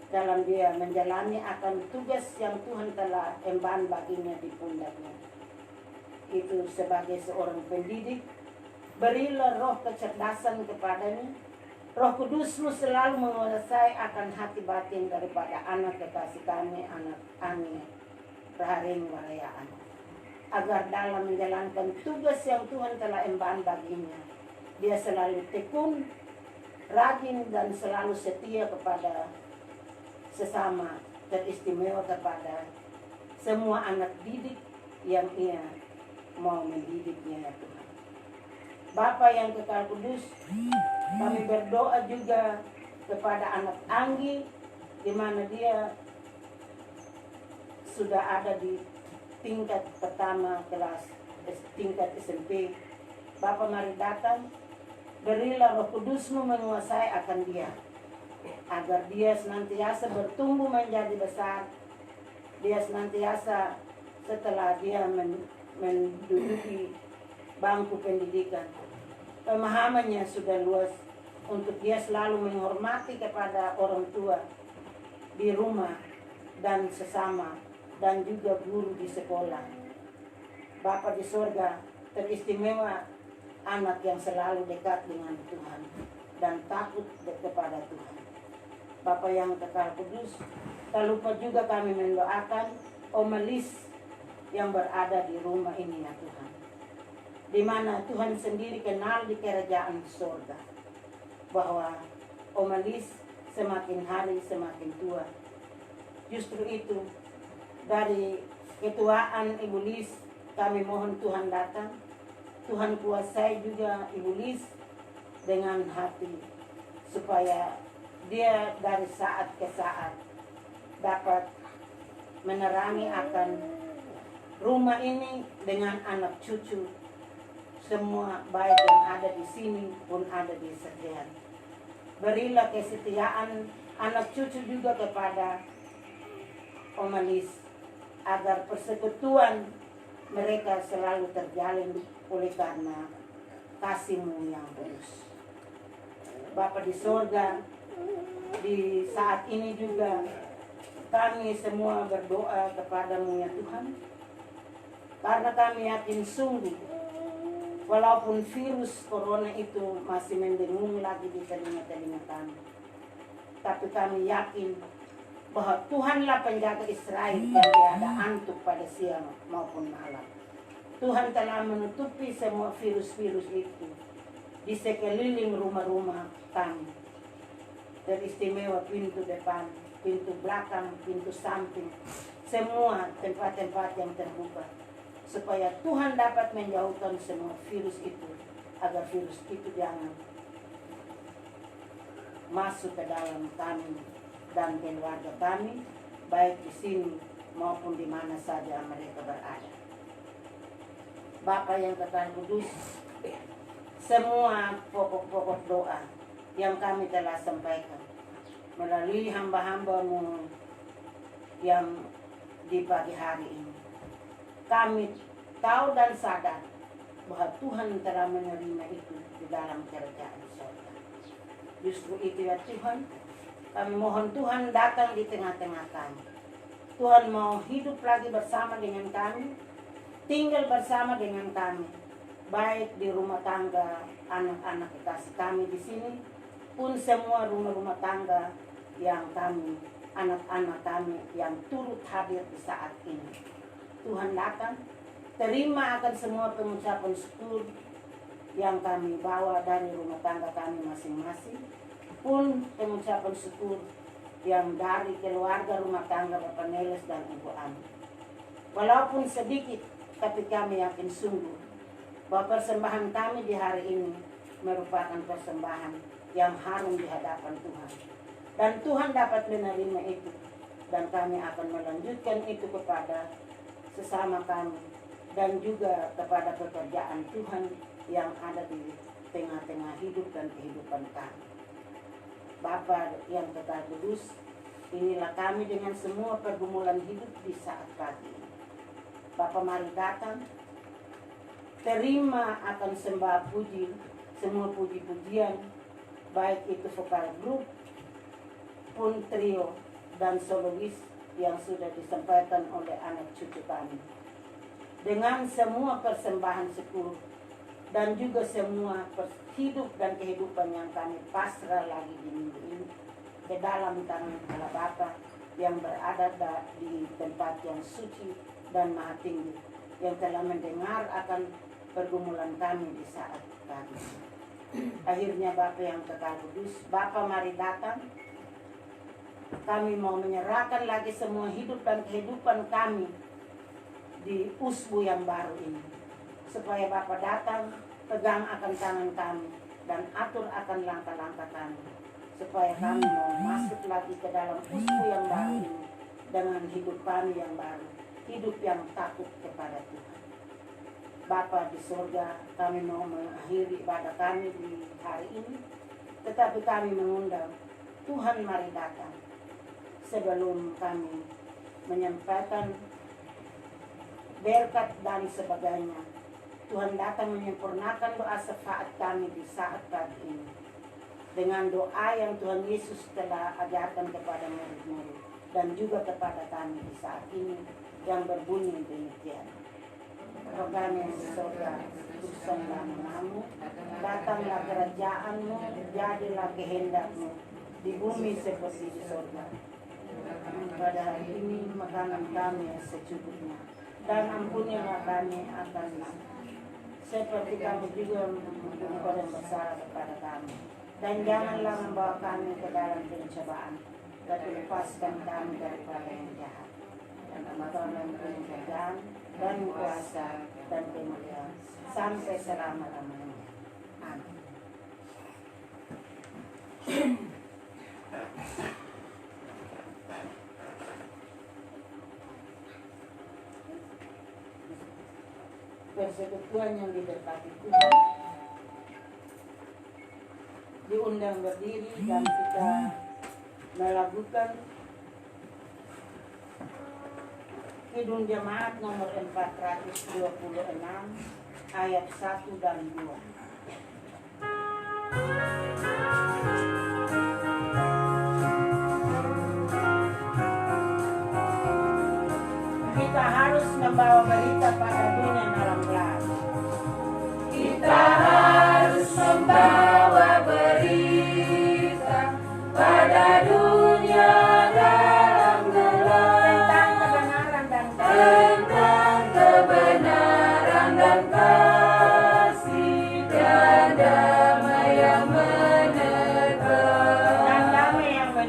dalam dia menjalani akan tugas yang Tuhan telah emban baginya di pundaknya. Itu sebagai seorang pendidik, berilah roh kecerdasan kepadanya. Roh Kudus-Mu selalu menguasai akan hati batin daripada anak kekasih kami, anak Ani Raharing Warayaan, agar dalam menjalankan tugas yang Tuhan telah emban baginya, dia selalu tekun, rajin, dan selalu setia kepada sesama, teristimewa kepada semua anak didik yang ia mau mendidiknya ya Tuhan. Bapa yang kekal kudus, kami berdoa juga kepada anak Anggi di mana dia sudah ada di tingkat pertama kelas tingkat SMP. Bapa mari datang, berilah Roh Kudus-Mu menguasai akan dia, agar dia senantiasa bertumbuh menjadi besar. Dia senantiasa setelah dia menduduki bangku pendidikan, pemahamannya sudah luas untuk dia selalu menghormati kepada orang tua di rumah dan sesama, dan juga guru di sekolah. Bapa di surga, teristimewa anak yang selalu dekat dengan Tuhan dan takut kepada Tuhan. Bapa yang kekal kudus, tak lupa juga kami mendoakan Om Elis yang berada di rumah ini ya Tuhan, di mana Tuhan sendiri kenal di kerajaan surga, bahwa Om Elis semakin hari semakin tua. Justru itu, dari ketuaan Ibu Lis, kami mohon Tuhan datang, Tuhan kuasai juga Ibu Lis dengan hati, supaya dia dari saat ke saat dapat menerangi akan rumah ini dengan anak cucu, semua baik yang ada di sini pun ada di sekian. Berilah kesetiaan anak cucu juga kepada Om Elis, agar persekutuan mereka selalu terjalin oleh karena kasih-Mu yang tulus. Bapa di surga, di saat ini juga kami semua berdoa kepada-Mu ya Tuhan, karena kami yakin sungguh walaupun virus corona itu masih mendengung lagi di telinga-telinga kami, tapi kami yakin bahwa Tuhanlah penjaga Israel yang tiada antuk pada siang maupun malam. Tuhan telah menutupi semua virus-virus itu di sekeliling rumah-rumah kami. Teristimewa pintu depan, pintu belakang, pintu samping, semua tempat-tempat yang terbuka, supaya Tuhan dapat menjauhkan semua virus itu, agar virus itu jangan masuk ke dalam kami dan keluarga kami, baik di sini maupun di mana saja mereka berada. Bapa yang kekal kudus, semua pokok-pokok doa yang kami telah sampaikan melalui hamba-hamba-Mu yang di pagi hari ini, kami tahu dan sadar bahwa Tuhan telah menerima itu di dalam kerajaan surga. Justru itu ya Tuhan, kami mohon Tuhan datang di tengah-tengah kami. Tuhan mau hidup lagi bersama dengan kami, tinggal bersama dengan kami, baik di rumah tangga anak-anak kekasih kami di sini, pun semua rumah-rumah tangga yang kami, anak-anak kami yang turut hadir di saat ini. Tuhan datang, terima akan semua pengucapan syukur yang kami bawa dari rumah tangga kami masing-masing, pun pengucapan syukur yang dari keluarga rumah tangga Bapak Neles dan Ibu Ami. Walaupun sedikit, tapi kami yakin sungguh bahwa persembahan kami di hari ini merupakan persembahan yang harum di hadapan Tuhan. Dan Tuhan dapat menerima itu, dan kami akan melanjutkan itu kepada sesama kami, dan juga kepada pekerjaan Tuhan yang ada di tengah-tengah hidup dan kehidupan kami. Bapa yang kekal kudus, inilah kami dengan semua pergumulan hidup di saat pagi ini. Bapa mari datang, terima akan sembah puji, semua puji-pujian, baik itu vokal grup, pun trio dan solois yang sudah disampaikan oleh anak cucu kami. Dengan semua persembahan syukur dan juga semua hidup dan kehidupan yang kami pasrah lagi di minggu ini ke dalam tangan Allah Bapa yang berada di tempat yang suci dan maha tinggi, yang telah mendengar akan pergumulan kami di saat tadi. Akhirnya Bapa yang kekal kudus, Bapa mari datang. Kami mau menyerahkan lagi semua hidup dan kehidupan kami di usbu yang baru ini, supaya Bapa datang, pegang akan tangan kami dan atur akan langkah-langkah kami, supaya kami mau masuk lagi ke dalam usku yang baru ini dengan hidup kami yang baru, hidup yang takut kepada Tuhan. Bapa di surga, kami mau mengakhiri ibadah kami di hari ini, tetapi kami mengundang Tuhan mari datang sebelum kami menyampaikan berkat dan sebagainya. Tuhan datang menyempurnakan doa syafaat kami di saat pagi ini dengan doa yang Tuhan Yesus telah ajarkan kepada murid-murid dan juga kepada kami di saat ini yang berbunyi demikian. Bapa kami yang di surga, kuduskanlah namamu, datanglah kerajaanmu, jadilah kehendakmu di bumi seperti di surga. Pada hari ini makanan kami yang secukupnya, dan ampunilah kami akan seperti kami juga mengampuni orang yang bersalah kepada kami. Dan janganlah membawa kami ke dalam pencobaan, tapi lepaskan kami daripada yang jahat. Dan Tuhan punya kerajaan dan kuasa dan kemuliaan sampai selama-lamanya. Amin. Persekutuan yang diberkati Tuhan, diundang berdiri dan kita melakukan Kidung Jemaat nomor 426 ayat 1 dan 2. Kita harus membawa berita pada dunia dalam gelas. Kita harus membawa berita pada dunia dalam gelap tentang kebenaran dan kasih dan damai yang menetap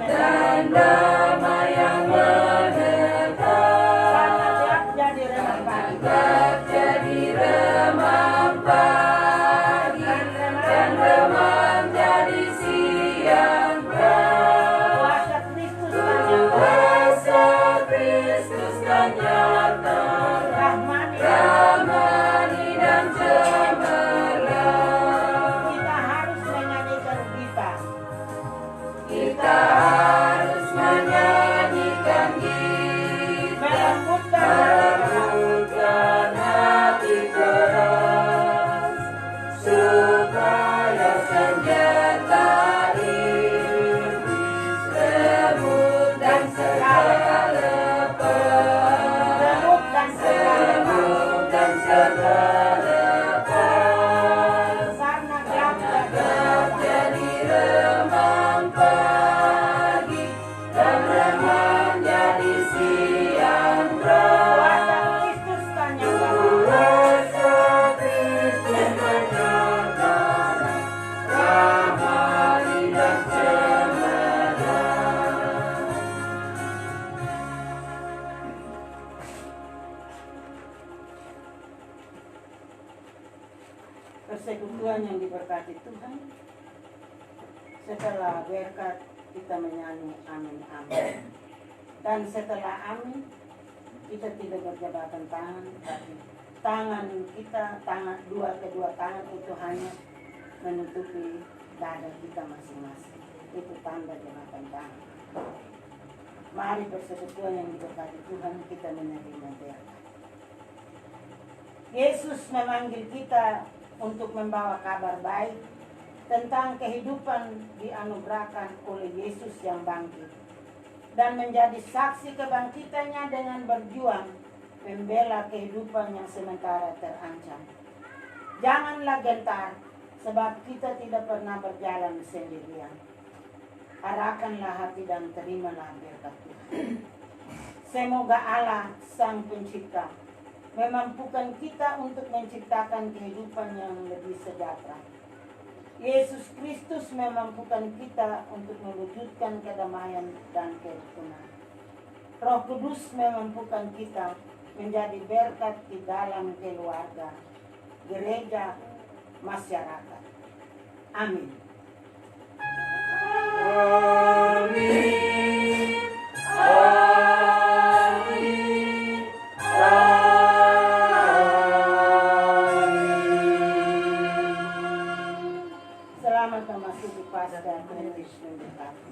dan damai yang menetap jadi remang pagi dan remang jadi siang kuasa Kristus kan nyata rahmani dan cemerlang. Kita harus menyanyikan kita. Kita harus menyanyikan kita melembutkan hati keras supaya senjata iblis remuk dan segala lepas remuk dan segala lepas karena gelap jadi remang pagi dan remang jadi siang terang. Kuasa Kristus menyatakan rahmani dan cemerlang. Persekutuan yang diberkati Tuhan, setelah berkat kita menyanyi amin amin, dan setelah amin kita tidak berjabatan tangan, tapi tangan kita, kedua tangan itu hanya menutupi dada kita masing-masing. Itu tanda jabatan tangan. Mari persekutuan yang diberkati Tuhan, kita menerima berkat. Yesus memanggil kita untuk membawa kabar baik tentang kehidupan dianugerahkan oleh Yesus yang bangkit dan menjadi saksi kebangkitannya dengan berjuang membela kehidupan yang sementara terancam. Janganlah gentar, sebab kita tidak pernah berjalan sendirian. Arahkanlah hati dan terimalah berkat Tuhan. Semoga Allah Sang Pencipta memampukan kita untuk menciptakan kehidupan yang lebih sejahtera. Yesus Kristus memampukan kita untuk mewujudkan kedamaian dan kerukunan. Roh Kudus memampukan kita menjadi berkat di dalam keluarga, gereja, masyarakat. Amin. Selamat memasuki Paskah Kristus mendekati.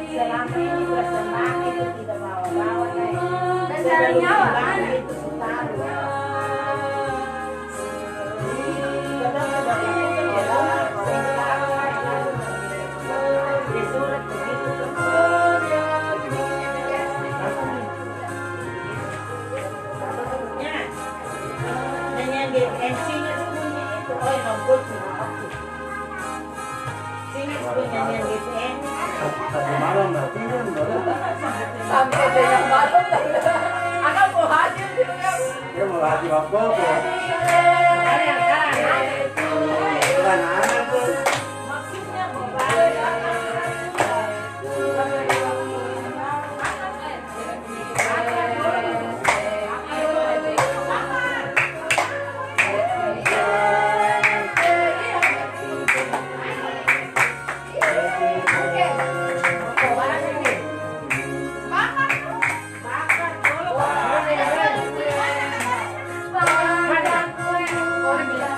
Selama ini bersenang itu tidak bawa-bawa dan dari nyawa itu sutaru. Di surat begitu dengan singas punya itu, oh nombor singas punya yang GPN. Satu malam berarti kan baru Sampai ada yang malam akan mau hadir gitu kan. dia mau hati apa ya? Bukan anak tuh. Maksudnya mau Orang bilang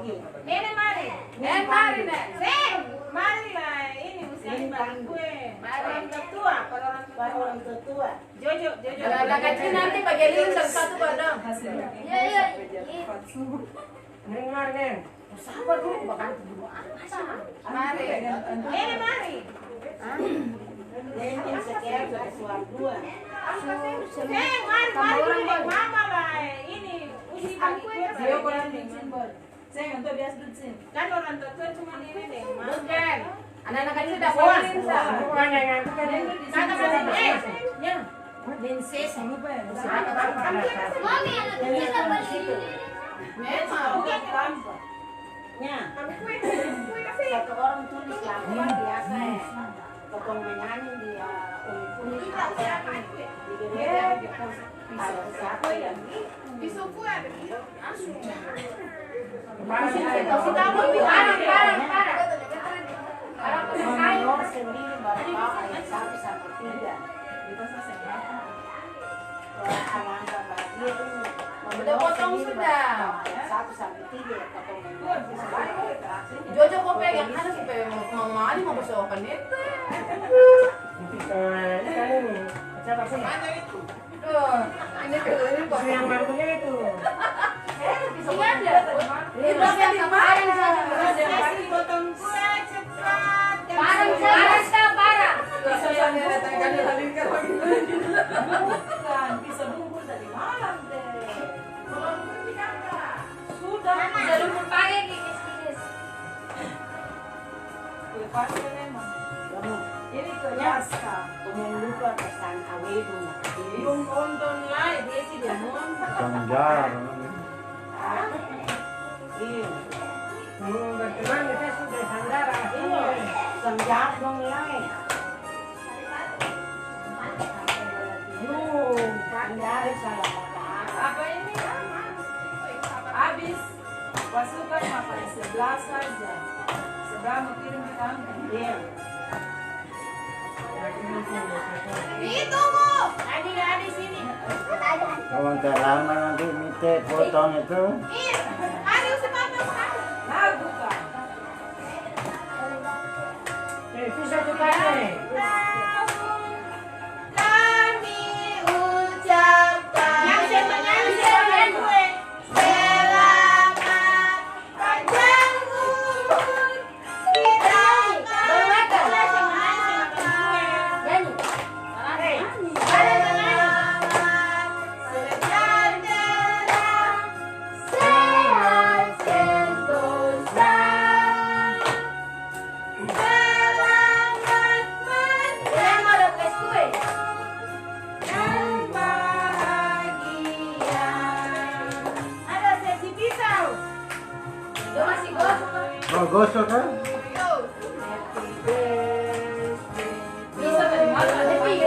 panggil. Nenek mari. Mari Nek. Mari lah, ini mesti bagi kue. Mari. Orang tertua, para orang tua. Para orang tertua. Jojo. Anak kecil nanti bagi lilin satu-satu badang. Iya. Neng mari neng. Sabar dulu bakal dulu. Mari. Nenek mari. Nenek sekian sudah suar dua. Neng, mari dulu Neng. Mama lah, ini mesti bagi kue. Kan orang tertua cuma ini Neng. Bukan. Anak-anak kecil tidak boleh linsa. Bukan neng aku kan. Kata masih Ya. Prinsesa. Mami anak kecil tak boleh. Memang. Bukan tanpa. Ya. Satu orang tulis lagu biasa ya. Potong menyanyi dia unik-unik di gereja ada siapa ya? Nomor sendiri baru tahu ayat 1 sampai 3. Ananda bahagia ini. Udah potong sudah. Ayat 1 sampai 3 ya potong menyanyi. Jojo kok pegang kan supaya mama ini mau besokan itu. Ikan ini. Siapa sih? Tuh, ini kok Yang mantunya itu. Ini ada. Ini yang kemarin Kasih potong kue cepat. parah. Bukan, bisa bungkus dari malam deh. Kalau bungkus kakak. Sudah. Dari pagi kikis-kikis. Kue pasti memang. Kamu Ini kue pasca. jangan lupa pesan awedu. Belum nonton live, dia sih dia nonton. Sangjar. Iya. Berteman kita sudah sandara. Iya. Senjat dong lain. Pandari salah kata. Apa ini? Habis pasukan makan 11 saja. Sebelah mau kirim ke kamu. Iya. Tunggu. Ada sini. Kalau terlama nanti minta potong itu. Ada sepatu. Nah, bukan. Bisa dipakai. Kami ucapkan yang menyanyi gue selamat panjang umur kita Mau gosok kan? bisa dari mana? Happy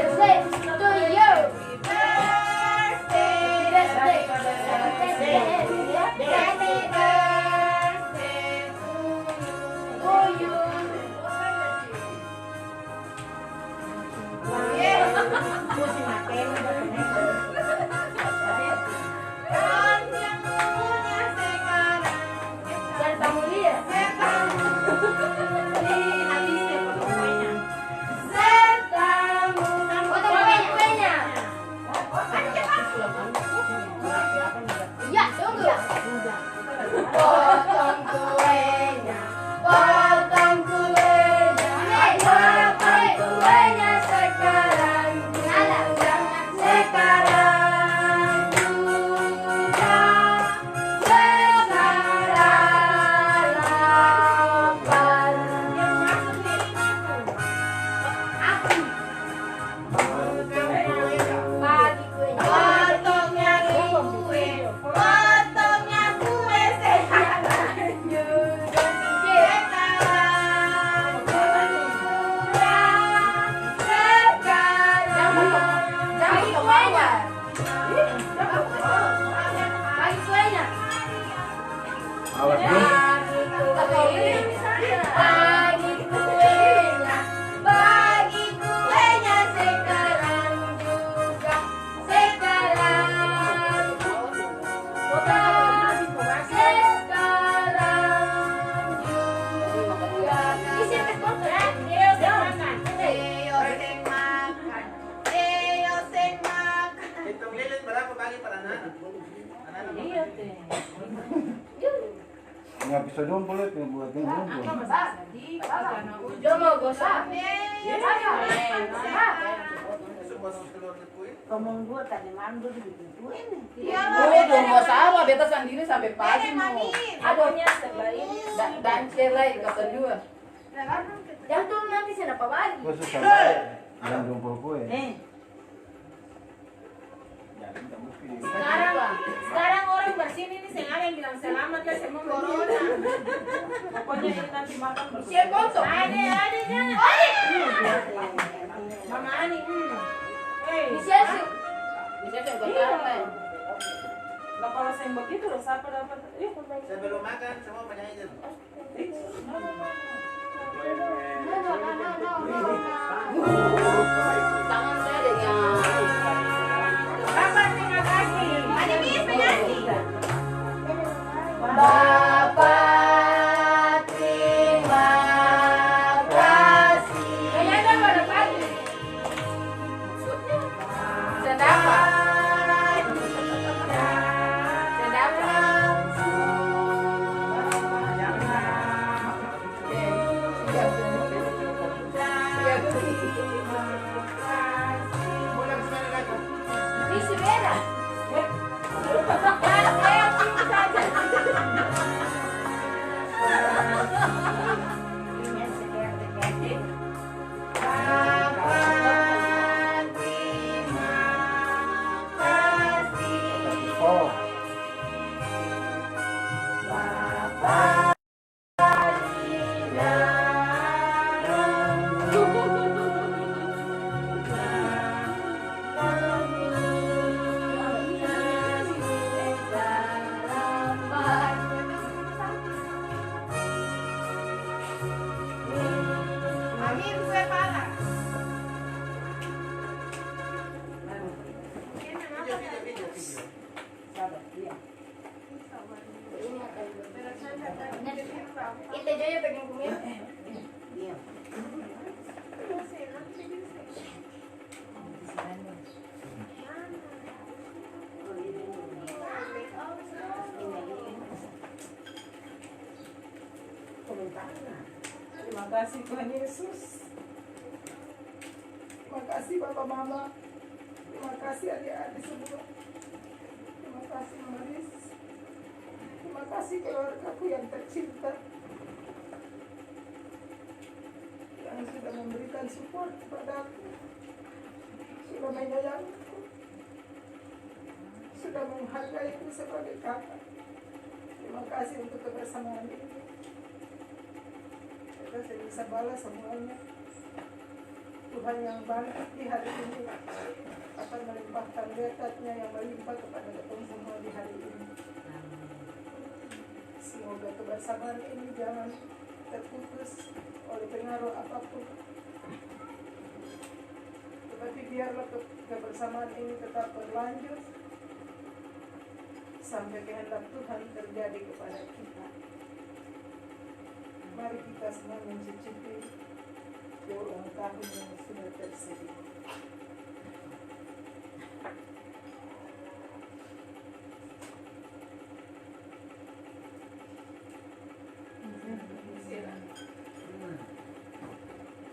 birthday to you. Mesti makan. Dan Pamulia. Potong kuenya. Ya, tunggu. Potong kuenya. Potong kuenya. Potong kuenya sekarang. Jangan sekarang. bisa dumpul itu buat yang dumpul. Jomo gosap. Ngomong gua tadi mandu digituin. Udah mau sama beta sendiri sampai pagi mau. Adonya sebaik. Dan celai kata dua. Jangan tuh nanti siapa balik. Gua susah banget yang dumpul kue. Sekarang orang bersini nih sengaja yang bilang selamat ya semua corona. Pokoknya ini nanti makan bersih. Siapa kosong? Ada jangan. Mama Ani. Bisa sih. Bisa sih kota. Lah kalau saya begitu loh siapa dapat? Sebelum makan semua penyanyi. Tangan saya dengan Bapak terima kasih. Ada bis penyanyi. Bapak terima kasih. Kayaknya pada pagi. Sedapa. Sedapa. Isi merah. Oh, Itu aja pengen kumit. Terima kasih Tuhan Yesus. Terima kasih Bapak Mama. Terima kasih adik-adik semua. Terima kasih Maris. Terima kasih keluargaku yang tercinta yang sudah memberikan support kepadaku, sudah menyayangiku, sudah menghargaiku sebagai kakak. Terima kasih untuk kebersamaan ini. Saya bisa balas semuanya. Tuhan yang baik di hari ini akan melimpahkan berkat-Nya yang melimpah kepada kita semua di hari ini. Semoga kebersamaan ini jangan terputus oleh pengaruh apapun. Tetapi biarlah kebersamaan ini tetap berlanjut sampai kehendak Tuhan terjadi kepada kita. Mari kita semua mencicipi ulang tahun yang sudah tersedia.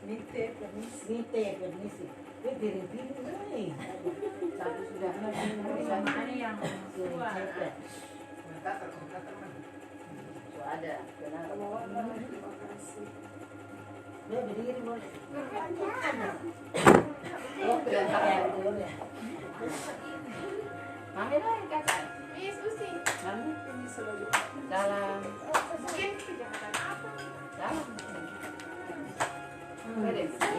Mite, permisi. Piring-piring nih. Satu sudah. Mana yang tua? Itu ada. Benar. Terima kasih. Dia berdiri boleh. Oh, berantakan itu ya. Mami lah yang kakak. Mami. Ini selalu Dalam. Dalam. Beres. Mami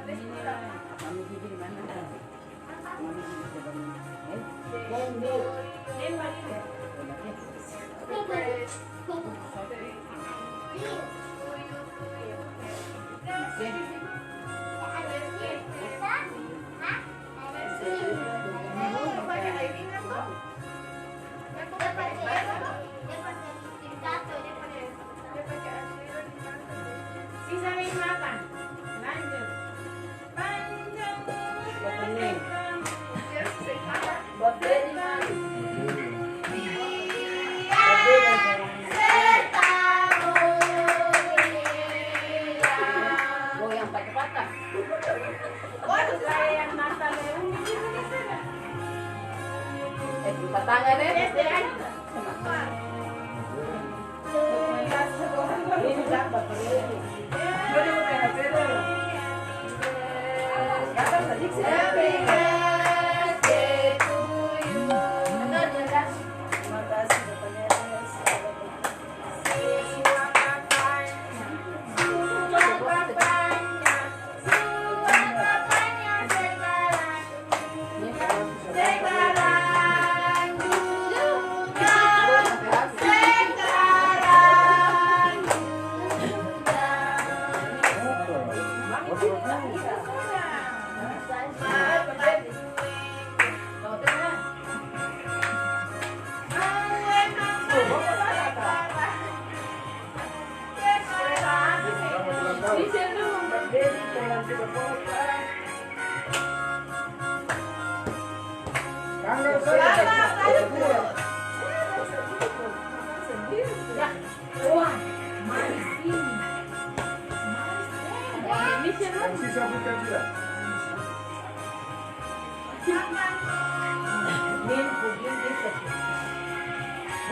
gigi di mana? Mami gigi di mana? Buat beli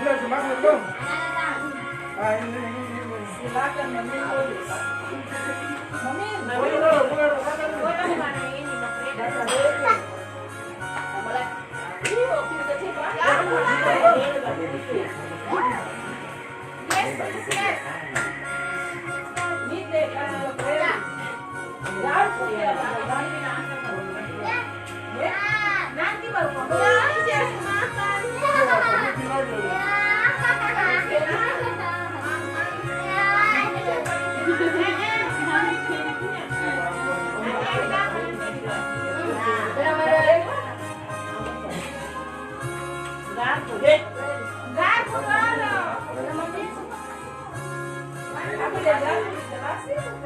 Mulai semangat dong. Silakan meminum. Nanti baru kamu makan.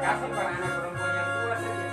Kasih para anak perempuan yang tua saja.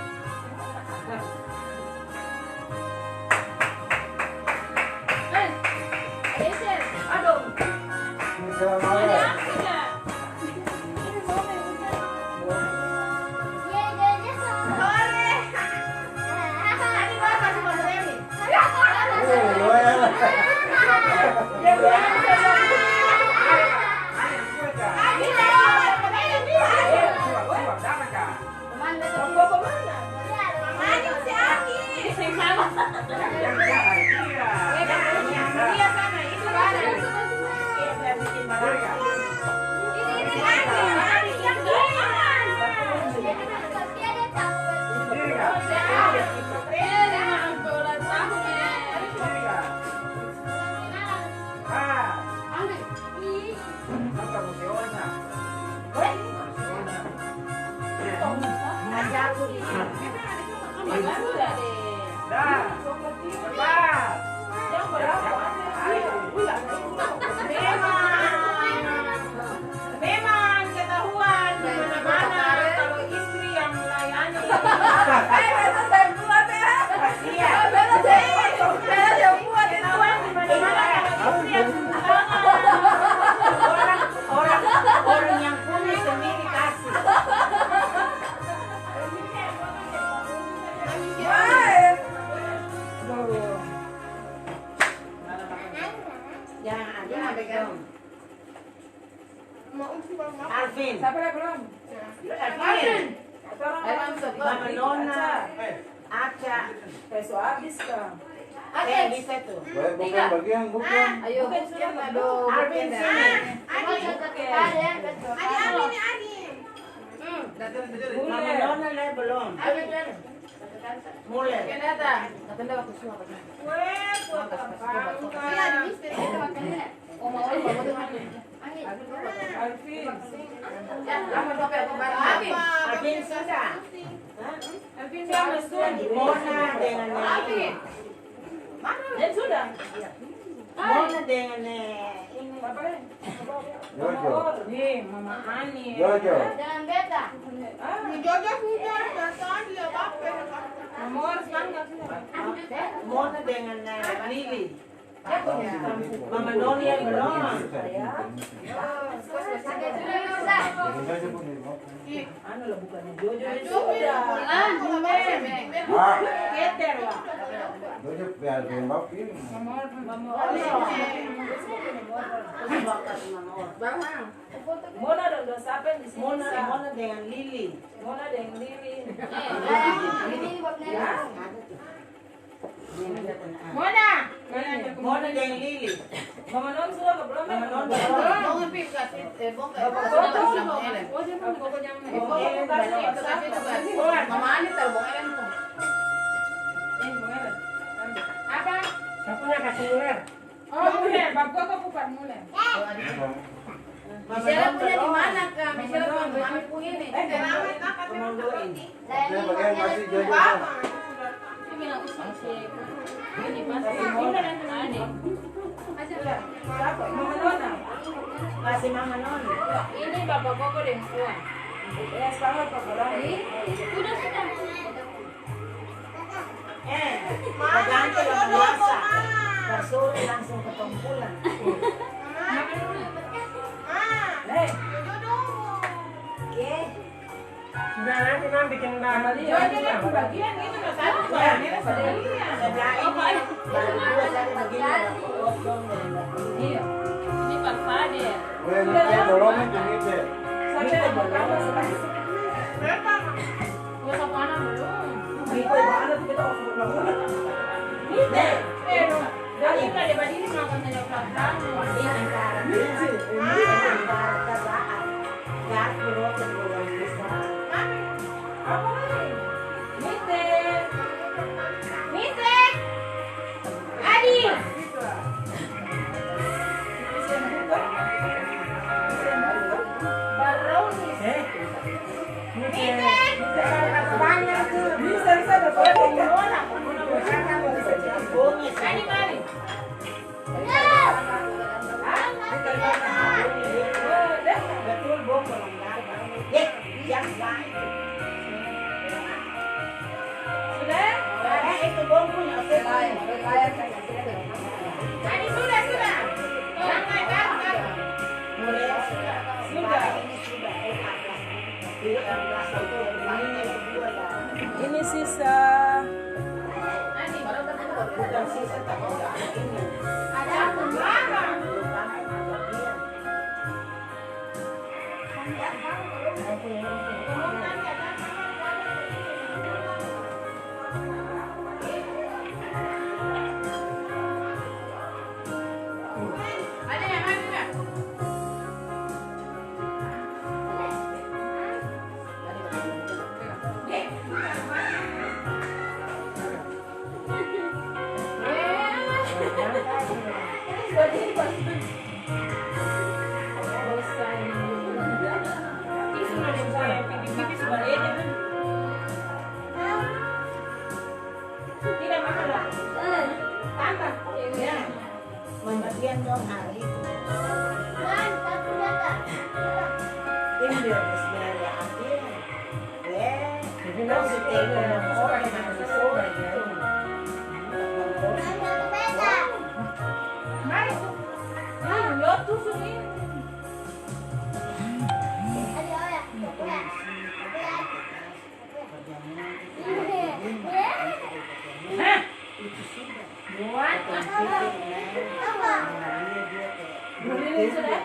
Memang ketahuan di mana-mana kalau istri yang melayani. Saya buat ya. Iya. Saya yang buat itu di mana-mana kalau istri yang orang yang punya sendiri kasih. Jangan ada pegang. Alvin. Siapa yang belum? Alvin. Mama Nona. Aca. Peso habis kan. Bisa tuh. Bukan bagian, bukan. Ayo, aduh. Alvin sini. Mama Nona lah belum. Mulai. Alvin sudah. Alvin sama Mona dengan Alvin. Dan sudah. Mona dengan ini. Jojo. Nih, Mama Ani. Jojo. Jangan beta. Nomor sekarang Mona dengan Lili. Mama Noni yang belum. anu lah bukannya Jojo sudah. Keter lah. Duduk biar tembok ini. Mona dong dosa apa di sini? Mona dengan Lili. Mona dengan Lili. Mona. Mona dengan Lili. Mama non sudah ke belum? Mama non Mama Ani tahu Bang Ellen tuh. Apa? Sapunya kasih ular. Oh, mulai. Bapak kok bukan mulai. Michelle punya di mana Kak? Michelle punya mami punya ini. Komandoin. Dia bagian masih jodoh. Dia bilang usah ini pasti Mona dan Ade. Mama Nona. Kasih Mama Non. Ini Bapak Koko dan Puan. Ya, selamat Pak Bolani. Sudah. Ganti lah puasa. Bersore langsung ketumpulan. Hei, Sudah nanti mam bikin Mama Lia. bahan. Ini aku bagian itu loh satu. Ya, Ini pada Lia. sebelah ini baru dua saya begini kosong dari belakang. Iya. Ini Pak Fadir. Boleh mikir dorongin ke mikir. Sampai ada berapa sekali? Gua sama anak belum. Miko ibu anak kita offer banget. Dari tadi berdiri makan saja pelan-pelan. Ini antara lucu, ini antara kebahan. Gak perlu keluar besar. Apa lagi? Mite. Mite. Adi. Baronis. Mite. Banyak tuh. Bisa dapat Mona. Adi mari. Betul bongkol yang baik. Sudah? Itu bongkolnya Adi sudah. Jangan kan. mulai sudah. Ini sudah. Ini sisa. Bukan sisa tapi ini. Ada berapa? Ada yang mana enggak? Tidak masalah. Tambah. Ya. Membagian dong hari itu. Ini dia bismillah ambil. Dong ditego orang yang ada soal ya. Mari. Yo tuh sini. Buat. Beli sudah.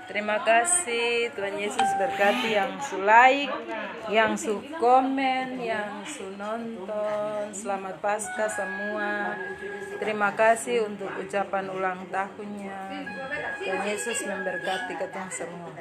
Terima kasih Tuhan Yesus berkati yang su like, yang su komen, yang su nonton. Selamat Paskah semua. Terima kasih untuk ucapan ulang tahunnya. Tuhan Yesus memberkati kita semua.